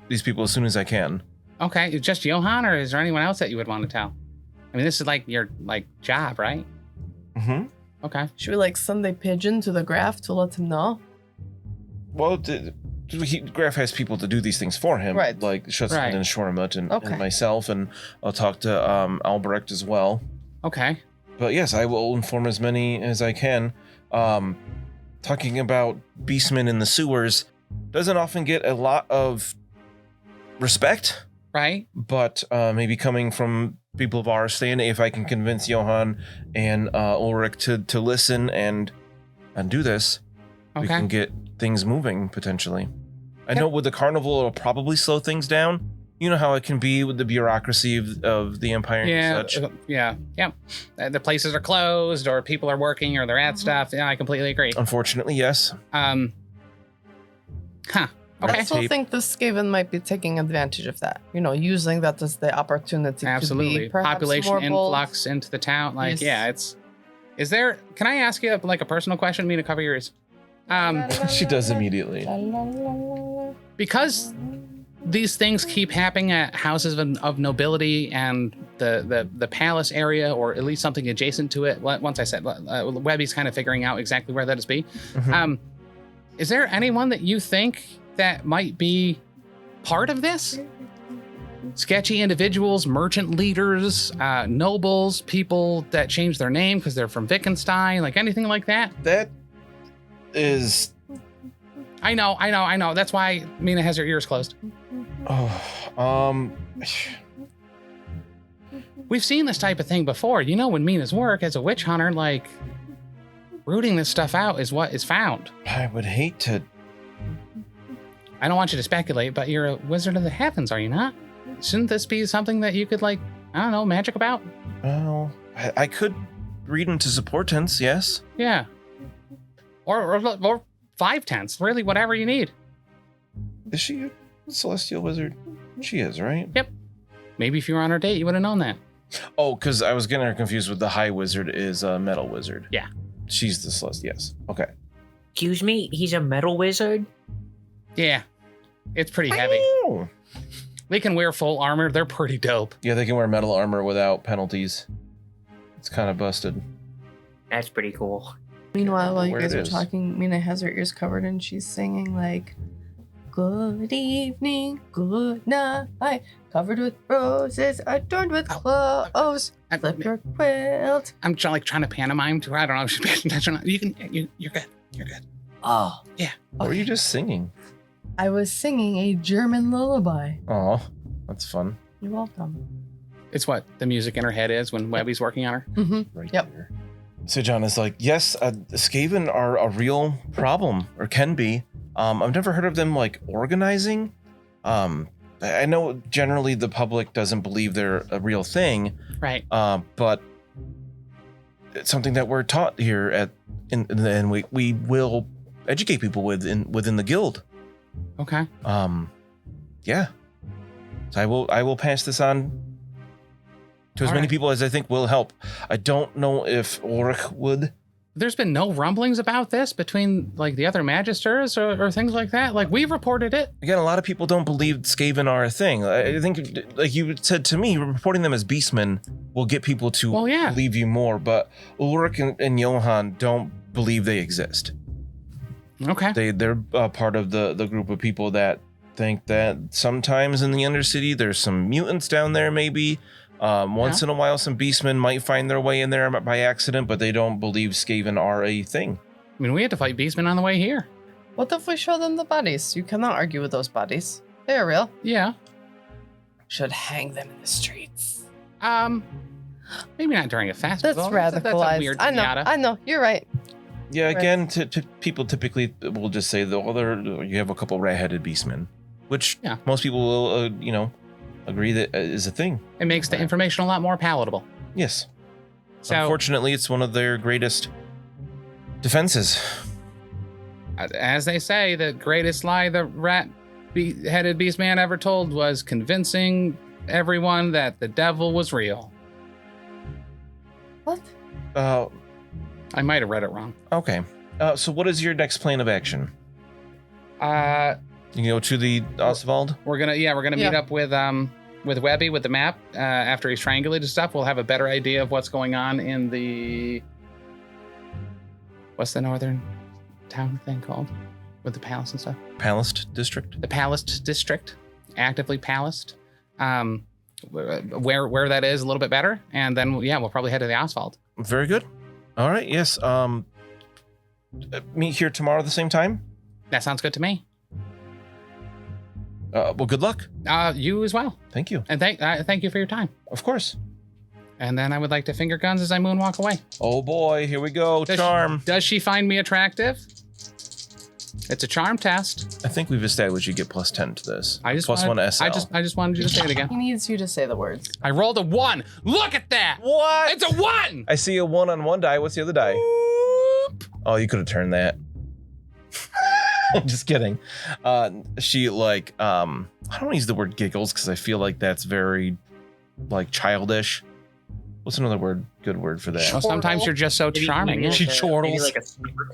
these people as soon as I can. Okay, just Johan, or is there anyone else that you would want to tell? I mean, this is like your job, right? Mm-hmm. Okay. Should we like send a pigeon to the Graf to let him know? Well, Graf has people to do these things for him, Right. like Schutzland Right. and Schwarmut and Okay. myself, and I'll talk to Albrecht as well. Okay. But yes, I will inform as many as I can. Talking about beastmen in the sewers doesn't often get a lot of respect, Right. but maybe coming from people of our stand, if I can convince Johan and Ulrich to listen and do this, we Okay. can get things moving potentially. I Yep. know with the carnival, it'll probably slow things down. You know how it can be with the bureaucracy of the empire Yeah. and such. Yeah. The places are closed, or people are working, or they're at stuff. Yeah, I completely agree. Unfortunately, yes. Huh. I Okay. also Tape. think the Skaven might be taking advantage of that. You know, using that as the opportunity to Absolutely. be perhaps Population more bold. influx into the town. Like, Yes. yeah, is there, can I ask you like a personal question? Mina, cover your ears. She does immediately. Because these things keep happening at houses of nobility and the palace area, or at least something adjacent to it. Once I said, Webbie's kind of figuring out exactly where that is be. Mhm. Is there anyone that you think that might be part of this? Sketchy individuals, merchant leaders, nobles, people that change their name because they're from Wittgenstein, like anything like that? That is. I know. That's why Mina has her ears closed. We've seen this type of thing before. You know, when Mina's work as a witch hunter, like, rooting this stuff out is what is found. I would hate to. I don't want you to speculate, but you're a wizard of the heavens, are you not? Shouldn't this be something that you could, like, I don't know, magic about? Well, I could read into support tense, yes. Yeah. Or 5 tenths, really, whatever you need. Is she a celestial wizard? She is, right? Maybe if you were on our date, you would have known that. Oh, because I was getting her confused with the high wizard is a metal wizard. Yeah. She's the celestial, yes. Okay. Excuse me, he's a metal wizard? Yeah. It's pretty heavy. Oh. They can wear full armor. They're pretty dope. Yeah, they can wear metal armor without penalties. It's kind of busted. That's pretty cool. Meanwhile, while you Where guys it are is. talking, Mina has her ears covered and she's singing like, "Good evening, good night, covered with roses, adorned with clothes. Flip your quilt." I'm trying to pantomime to her. I don't know if she's paying attention. You're good. You're good. Oh, Or were you just singing? I was singing a German lullaby. Oh, that's fun. You're welcome. It's what the music in her head is when Webbie's working on her. Mm-hmm. Right Yep. there. So John is like, yes, Skaven are a real problem, or can be. I've never heard of them like organizing. I know generally the public doesn't believe they're a real thing, Right. but it's something that we're taught here and we will educate people within the guild. Okay. Yeah. So I will pass this on to as All many right. people as I think will help. I don't know if Ulrich would. There's been no rumblings about this between like the other magisters or things like that. Like we've reported it. Again, a lot of people don't believe Skaven are a thing. I think, like you said to me, reporting them as beastmen will get people to Well, yeah. believe you more. But Ulrich and Johan don't believe they exist. Okay. They're part of the group of people that think that sometimes in the Undercity there's some mutants down there maybe. Once in a while some beastmen might find their way in there by accident, but they don't believe Skaven are a thing. I mean, we had to fight Beastmen on the way here. What if we show them the bodies? You cannot argue with those bodies. They are real. Yeah. Should hang them in the streets. Maybe not during a festival. That's That's a radicalized. weird I know. You're right. Yeah, Right. again, to people typically will just say, well, you have a couple red-headed beastmen. which Yeah. most people will, agree that is a thing. It makes the information a lot more palatable. Yes. So, Unfortunately, it's one of their greatest defenses. as they say, the greatest lie the rat-headed beast man ever told was convincing everyone that the devil was real. What? I might have read it wrong. Okay. So what is your next plan of action? You go to the Oswald? We're gonna meet up with Webbie with the map. After he's triangulated stuff, we'll have a better idea of what's going on in the what's the northern town thing called with the palace and stuff. Palast District? The Palace District, actively palaced. Where that is a little bit better, and then we'll probably head to the Oswald. Very good. All right. Yes. Meet here tomorrow at the same time. That sounds good to me. Well, good luck. You as well, Thank you. and thank you for your time. Of course. And then I would like to finger guns as I moonwalk away. Oh boy, here we go. Charm. Does she find me attractive? It's a charm test. I think we've established you get plus 10 to this. I just plus wanted, 1 SL. I just wanted you to say it again. He needs you to say the words. I rolled a 1. Look at that. What? It's a 1. I see a 1 on one die. What's the other die? Oh, you could have turned that. Just kidding. She I don't want to use the word giggles because I feel like that's very childish. What's another good word for that? Well, sometimes you're just so charming. She Maybe chortles. like a snort.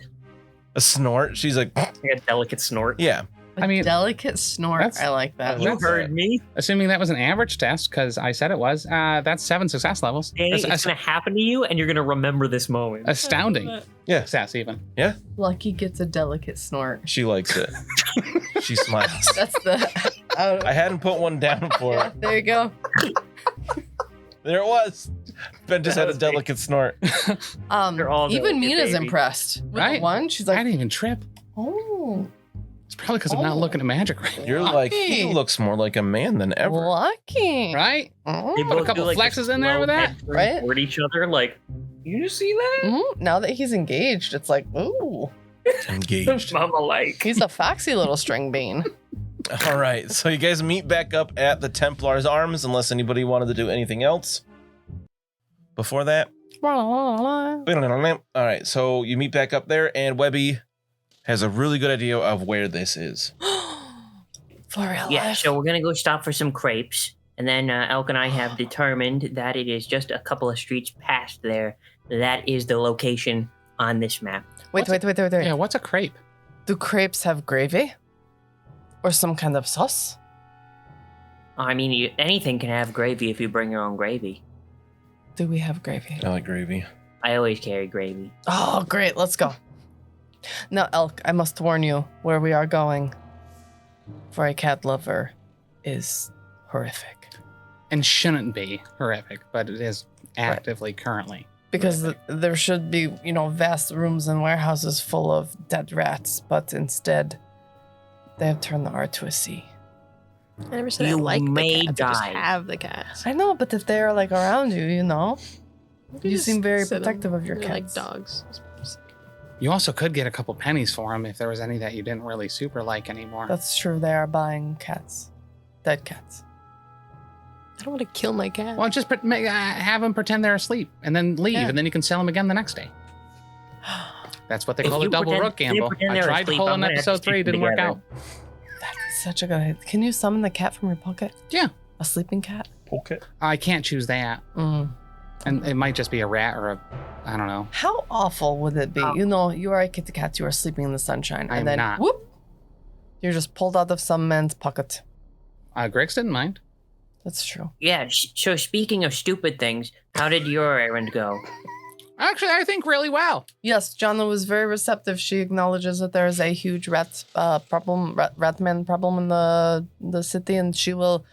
A snort. She's like, Like a delicate snort. yeah. A I mean, delicate snort. that's- I like that. You That's heard me. assuming that was an average test, because I said it was, that's 7 success levels. Hey, it's That's going to happen to you, and you're going to remember this moment. astounding Yeah. success, even. Lucky gets a delicate snort. She likes it. She smiles. That's the. I hadn't put one down for Yeah, her. there you go. There it was. Ben just That had a was me. delicate snort. They're all Even delicate, Mina's baby. impressed. With Right. the one, she's I like, didn't even trip. oh, It's probably because I'm not Oh. looking at magic right now. You're like, he Lucky. looks more like a man than ever. lucky. Right? Oh. They Put a both couple do, like, flexes a in there slow with that, head turn right? Toward each other, like, you see that? Now that he's engaged, it's like, ooh, Engaged. Mama like. he's a foxy little string bean. All right. So you guys meet back up at the Templar's Arms, unless anybody wanted to do anything else before that. All right. So you meet back up there, and Webbie has a really good idea of where this is. For real Yeah, life. so we're gonna go stop for some crepes, and then Elke and I have determined that it is just a couple of streets past there. That is the location on this map. Wait. Yeah, what's a crepe? Do crepes have gravy? Or some kind of sauce? I mean, anything can have gravy if you bring your own gravy. Do we have gravy? I like gravy. I always carry gravy. Oh, great. Let's go. Now, Elk, I must warn you where we are going for a cat lover is horrific. And shouldn't be horrific, but it is actively currently. Because there should be, vast rooms and warehouses full of dead rats, but instead, they have turned the R to a C. I never said I You like may the cats. I just die. have the cats. I know, but if they're around you, you just seem very sit 'em. protective of your They're like cats. dogs. You also could get a couple pennies for them if there was any that you didn't really super like anymore. That's true. They are buying cats, dead cats. I don't want to kill my cat. Well, just have them pretend they're asleep and then leave, Yeah. and then you can sell them again the next day. That's what they If call a you double pretend- rook if you gamble. pretend I they're tried to asleep, pull I'm in gonna have to episode 3, stick them didn't work together. out. That is such a good idea. Can you summon the cat from your pocket? Yeah. A sleeping cat? Okay. I can't choose that. Mm. And it might just be a rat or I don't know. How awful would it be? You are a kitty cat. You are sleeping in the sunshine, I'm and then not. whoop, you're just pulled out of some man's pocket. Griggs didn't mind. That's true. Yeah, so speaking of stupid things, how did your errand go? Actually, I think really well. Yes, Jana was very receptive. She acknowledges that there is a huge rat man problem in the city, and she will,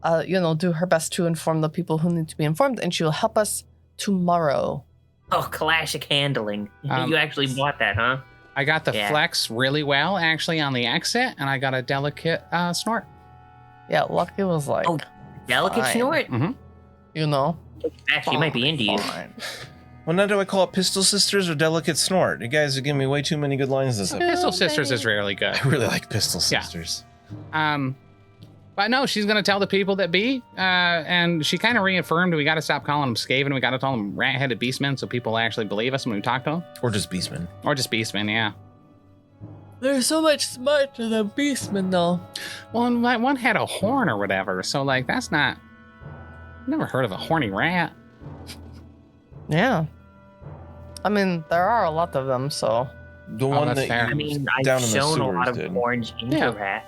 do her best to inform the people who need to be informed, and she will help us tomorrow. Oh, classic handling. Um, You actually bought that, huh? I got the Yeah. flex really well, actually, on the exit, and I got a delicate snort. Yeah, Lucky was like, Oh, Delicate fine. snort? Actually, might be into you. fine. Well, now do I call it Pistol Sisters or Delicate Snort? You guys are giving me way too many good lines this episode. Pistol Sisters is rarely good. I really like Pistol Yeah. Sisters. But no, she's going to tell the people that be, and she kind of reaffirmed we got to stop calling them Skaven. We got to call them rat-headed beastmen so people actually believe us when we talk to them. Or just beastmen. Or just beastmen, yeah. They're so much smarter than beastmen, though. Well, and one had a horn or whatever, so like that's not. Never heard of a horny rat. Yeah. I mean, there are a lot of them, so. The one that's that fair. you I mean, down I've in the shown a lot sewers of did. horns into Yeah. rat.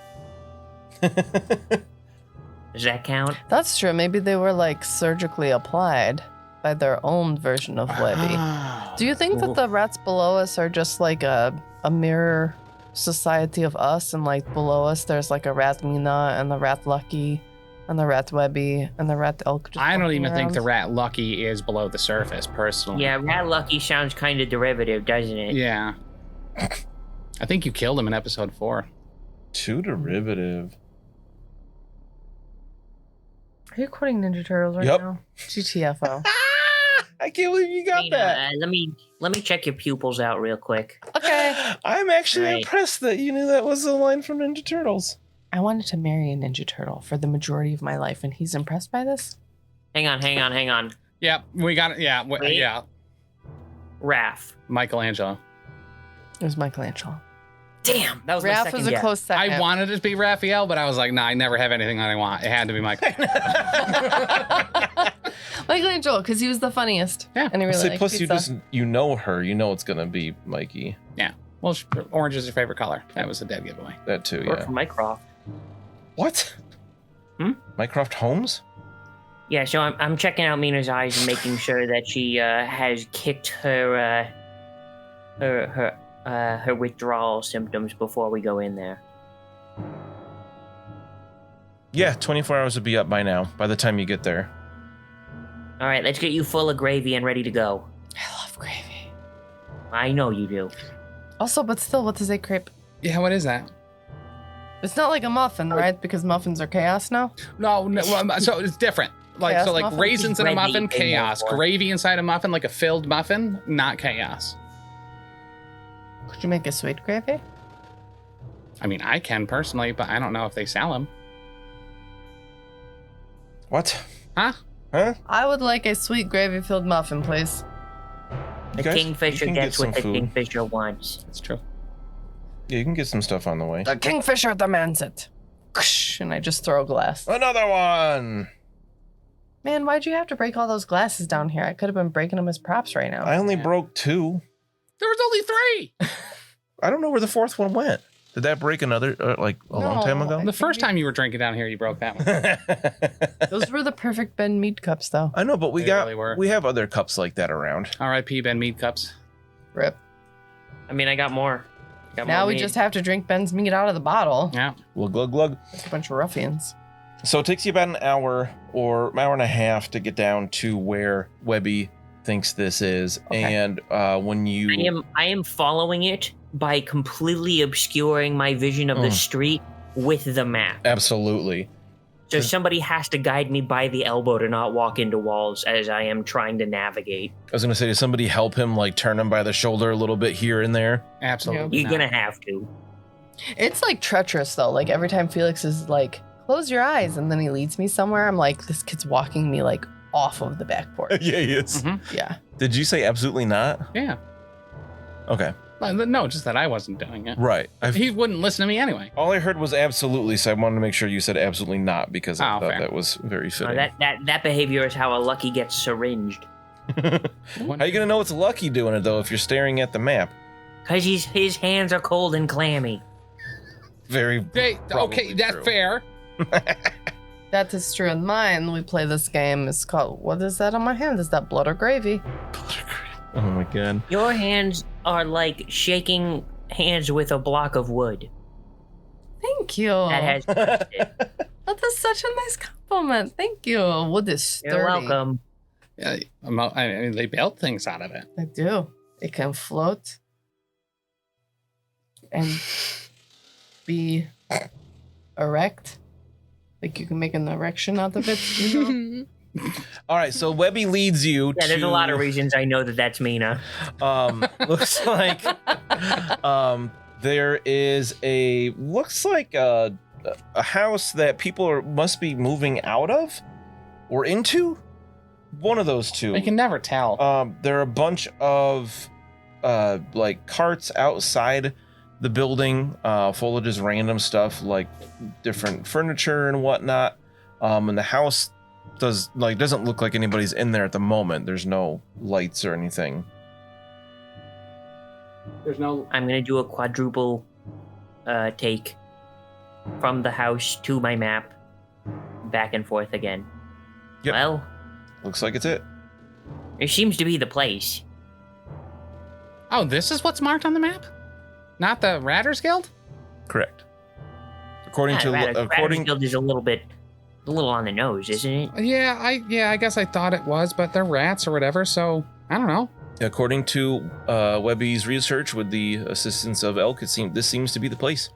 Does that count? That's true. Maybe they were like surgically applied by their own version of Webbie. Do you think that the rats below us are just like a mirror society of us, and like below us there's like a rat Mina and the rat Lucky and the rat Webbie and the rat Elke? I don't even think the rat. rat Lucky is below the surface, personally. Yeah, rat lucky sounds kind of derivative, doesn't it? Yeah. I think you killed him in episode 4. Too derivative. Are you quoting Ninja Turtles right Yep. now? GTFO. I can't believe you got Mina, that. let me check your pupils out real quick. Okay. I'm actually Right. impressed that you knew that was a line from Ninja Turtles. I wanted to marry a Ninja Turtle for the majority of my life, and he's impressed by this? Hang on. Yeah, we got it. Yeah, Wait. yeah. Raph. Michelangelo. It was Michelangelo. Damn, that was my Raph second was a guess. close second. I wanted it to be Raphael, but I was like, nah, I never have anything that I want. It had to be Michael. Michelangelo, because he was the funniest. Yeah. And he really Say, liked plus pizza. you know her, you know it's gonna be Mikey. Well, orange is your favorite color. That was a dead giveaway. That too, Or yeah. from Mycroft. What? Hmm? Mycroft Holmes? Yeah, so I'm checking out Mina's eyes and making sure that she has kicked her withdrawal symptoms before we go in there. Yeah, 24 hours would be up by now, by the time you get there. All right, let's get you full of gravy and ready to go. I love gravy. I know you do. Also, but still, what is a crepe? Yeah, what is that? It's not like a muffin, right? Because muffins are chaos now. No, well, so it's different. Like Chaos so, like muffin? raisins in a Bread that muffin, you pay more chaos. for. Gravy inside a muffin, like a filled muffin, not chaos. Could you make a sweet gravy? I mean, I can personally, but I don't know if they sell them. What? Huh? Huh? I would like a sweet gravy-filled muffin, please. The guys- kingfisher you can gets get what the some food. kingfisher wants. That's true. Yeah, you can get some stuff on the way. The kingfisher demands it. And I just throw a glass. Another one! Man, why'd you have to break all those glasses down here? I could have been breaking them as props right now. I only Yeah. broke 2. There was only 3. I don't know where the 4th one went. Did that break another, like, a long time No, ago? The first time you were drinking down here, you broke that one. Those were the perfect Ben Mead cups, though. I know, but They really were. we have other cups like that around. R.I.P. Ben Mead cups. Rip. I mean, I got more. Now we just have to drink Ben's meat out of the bottle. Yeah. Glug, glug, glug. Like a bunch of ruffians. So it takes you about an hour or an hour and a half to get down to where Webbie thinks this is. Okay. And when you... I am following it by completely obscuring my vision of the street with the map. Absolutely. So somebody has to guide me by the elbow to not walk into walls as I am trying to navigate. I was going to say, does somebody help him, like, turn him by the shoulder a little bit here and there? Absolutely. You're not. gonna have to. It's like treacherous, though. Like every time Felix is like, close your eyes, and then he leads me somewhere, I'm like, this kid's walking me like off of the back porch. Yeah, he is. Mhm. Yeah. Did you say absolutely not? Yeah. Okay. No, just that I wasn't doing it. Right. He wouldn't listen to me anyway. All I heard was absolutely, so I wanted to make sure you said absolutely not because I Oh, thought fair. that was very fitting. That behavior is how a lucky gets syringed. How you going to know it's Lucky doing it, though, if you're staring at the map? Cause his hands are cold and clammy. Very Hey, Probably okay, that's true. fair. That is true. In mine, we play this game. It's called, what is that on my hand? Is that blood or gravy? Oh my god. Your hands are like shaking hands with a block of wood. Thank you. That has That is such a nice compliment. Thank you. Wood is sturdy. You're welcome. Yeah, I mean, they built things out of it. I do. It can float and be erect. Like you can make an erection out of it. You know? All right, so Webbie leads you Yeah, to... there's a lot of reasons I know that that's Mina. Looks like there is looks like a a house that people must be moving out of or into. One of those two. You can never tell. There are a bunch of like carts outside the building, full of just random stuff like different furniture and whatnot. And the house doesn't look like anybody's in there at the moment. There's no lights or anything. There's no. I'm gonna do a quadruple take from the house to my map, back and forth again. Yep. Well, Looks like it's it. it seems to be the place. Oh, this is what's marked on the map? Not the Ratters Guild? Correct. According Ratter's Guild is a little on the nose, isn't it? Yeah, I guess I thought it was, but they're rats or whatever, so I don't know. According to Webbie's research with the assistance of Elke, this seems to be the place.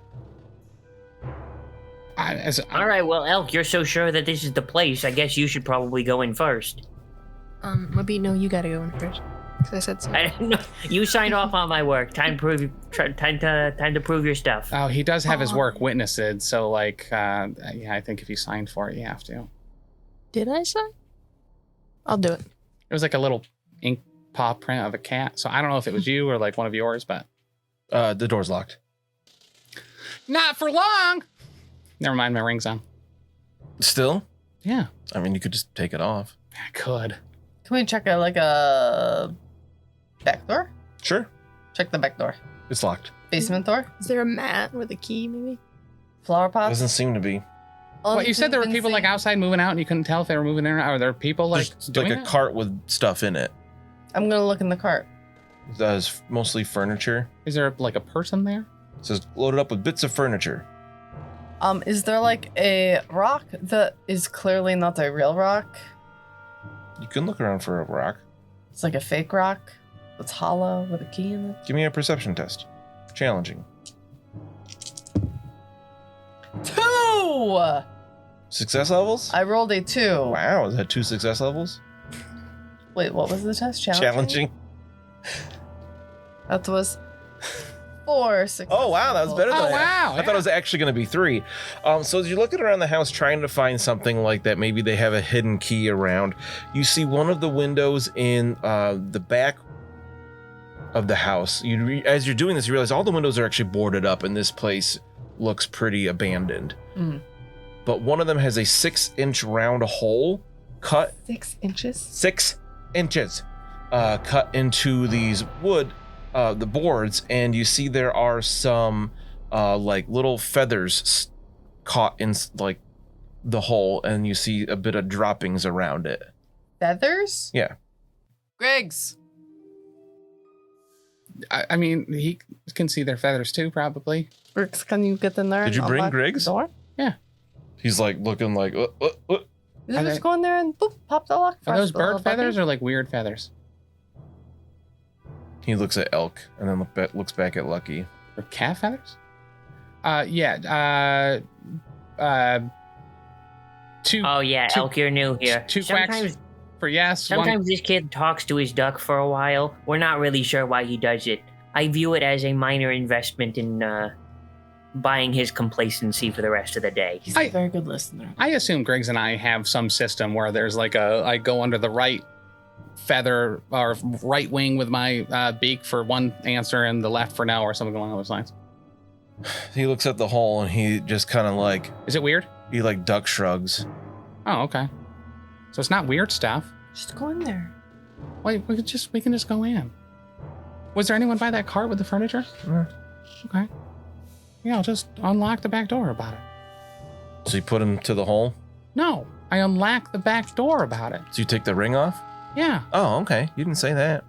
All right, well, Elk, you're so sure that this is the place. I guess you should probably go in first. Webbie, no, you gotta go in first. Because I said so. I don't know. You signed off on my work. Time to prove your stuff. Oh, he does have his work witnessed, so like, yeah, I think if you signed for it, you have to. Did I sign? I'll do it. It was like a little ink paw print of a cat, so I don't know if it was you or like one of yours, but The door's locked. not for long. Never mind, my ring's on. Still? Yeah, I mean, you could just take it off. I could. Can we check a back door? Sure. Check the back door. It's locked. Basement door? Is there a mat with a key, maybe? Flower pots? Doesn't seem to be. What, you said there were people like outside moving out and you couldn't tell if they were moving in or out? Are there people like There's doing like a that? cart with stuff in it. I'm gonna look in the cart. That's mostly furniture. Is there like a person there? It says loaded up with bits of furniture. Is there like a rock that is clearly not a real rock? You can look around for a rock. It's like a fake rock that's hollow with a key in it. Give me a perception test. Challenging. 2! Success levels? I rolled a 2. Wow, is that 2 success levels? Wait, what was the test? Challenging. That was 4 success. Oh wow, that was better than Oh, I wow, I thought it was actually going to be 3. So as you're looking around the house trying to find something like that, maybe they have a hidden key around. You see one of the windows in the back of the house. As you're doing this, you realize all the windows are actually boarded up, and this place looks pretty abandoned. Mm. But one of them has a 6-inch round hole cut 6 inches? 6 inches cut into these the boards, and you see there are some like little feathers caught in like the hole, and you see a bit of droppings around it. Feathers? Yeah. Griggs. I mean, he can see their feathers too, probably. Griggs, can you get in there? Did and you bring unlock the Griggs? door? He's like looking like You Are just they- go in there and boop, pop the lock. Are press those the little bird feathers button. or like weird feathers? He looks at Elk and then looks back at Lucky. Or cat feathers? Yeah. Two Oh yeah, two- Elk, you're new here. two quacks Sometimes for yes. One, Sometimes this kid talks to his duck for a while. We're not really sure why he does it. I view it as a minor investment in buying his complacency for the rest of the day. He's a very good listener. I assume Griggs and I have some system where there's like I go under the right feather or right wing with my beak for one answer and the left for no or something along those lines. He looks at the hole and he just kind of like, Is it weird? he like duck shrugs. Oh, okay. So it's not weird stuff. Just go in there. Wait, we can just go in. Was there anyone by that cart with the furniture? Okay. Yeah, I'll just unlock the back door about it. So you put him to the hole. No, I unlock the back door about it. So you take the ring off. Yeah, Oh, okay. You didn't say that.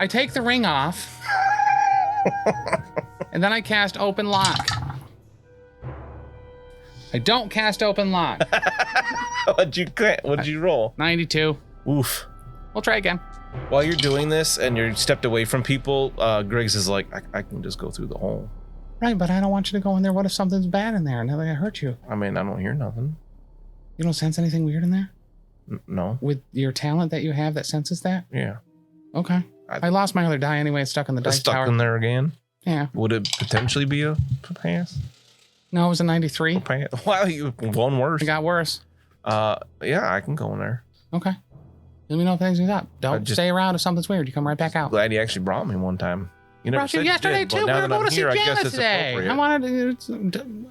I take the ring off, and then I cast open lock. I don't cast open lock. What'd you roll? 92. Oof. We'll try again. While you're doing this and you're stepped away from people, Griggs is like, I can just go through the hole. Right, but I don't want you to go in there. What if something's bad in there and they hurt you? I mean, I don't hear nothing. You don't sense anything weird in there? No. With your talent that you have that senses that? Yeah. Okay. I lost my other die anyway. It's stuck in the dice Stuck tower. in there again. Yeah. Would it potentially be a pass? No, it was in 93. Wow, you one worse. It got worse. Yeah, I can go in there. Okay. Let me know if anything's up. Don't just- stay around if something's weird. You come right back out. Glad you actually brought me one time. You never Brought you said yesterday did, but too. now We were that I'm going to see here, I guess Janice it's today. appropriate. I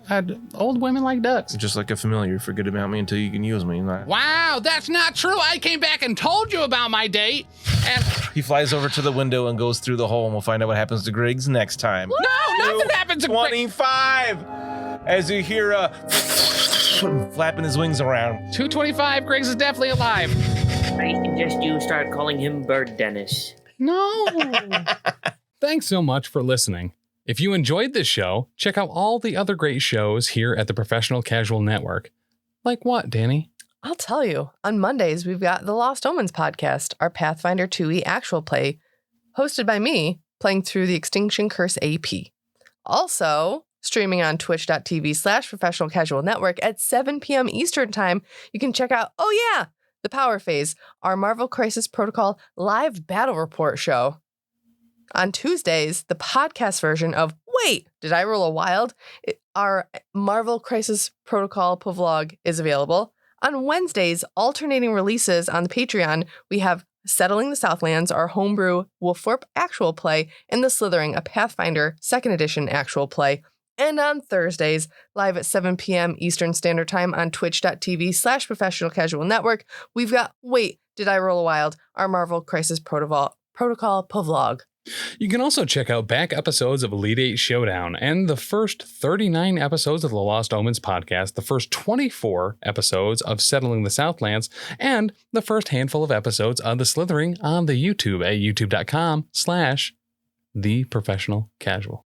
wanted old women like ducks. Just like a familiar, forget about me until you can use me. Wow, that's not true. I came back and told you about my date. And He flies over to the window and goes through the hole, and we'll find out what happens to Griggs next time. no, nothing happens to Greg. 25! As you hear flapping his wings around. 225, Griggs is definitely alive. I suggest you start calling him Bird Dennis. No. Thanks so much for listening. If you enjoyed this show, check out all the other great shows here at the Professional Casual Network. Like what, Danny? I'll tell you. On Mondays, we've got the Lost Omens podcast, our Pathfinder 2e actual play, hosted by me, playing through the Extinction Curse AP. Also, streaming on twitch.tv/Professional Casual Network at 7 p.m. Eastern Time, you can check out, The Power Phase, our Marvel Crisis Protocol live battle report show. On Tuesdays, the podcast version of Wait, Did I Roll a Wild? Our Marvel Crisis Protocol vlog is available. On Wednesdays, alternating releases on the Patreon, we have Settling the Southlands, our homebrew Wolfthorpe actual play, and The Slithering, a Pathfinder 2nd edition actual play. And on Thursdays, live at 7 p.m. Eastern Standard Time on twitch.tv/Professional Casual Network, we've got Wait, Did I Roll a Wild? Our Marvel Crisis Protocol vlog. You can also check out back episodes of Elite 8 Showdown and the first 39 episodes of the Lost Omens podcast, the first 24 episodes of Settling the Southlands, and the first handful of episodes of The Slithering on the YouTube at youtube.com/theprofessionalcasual.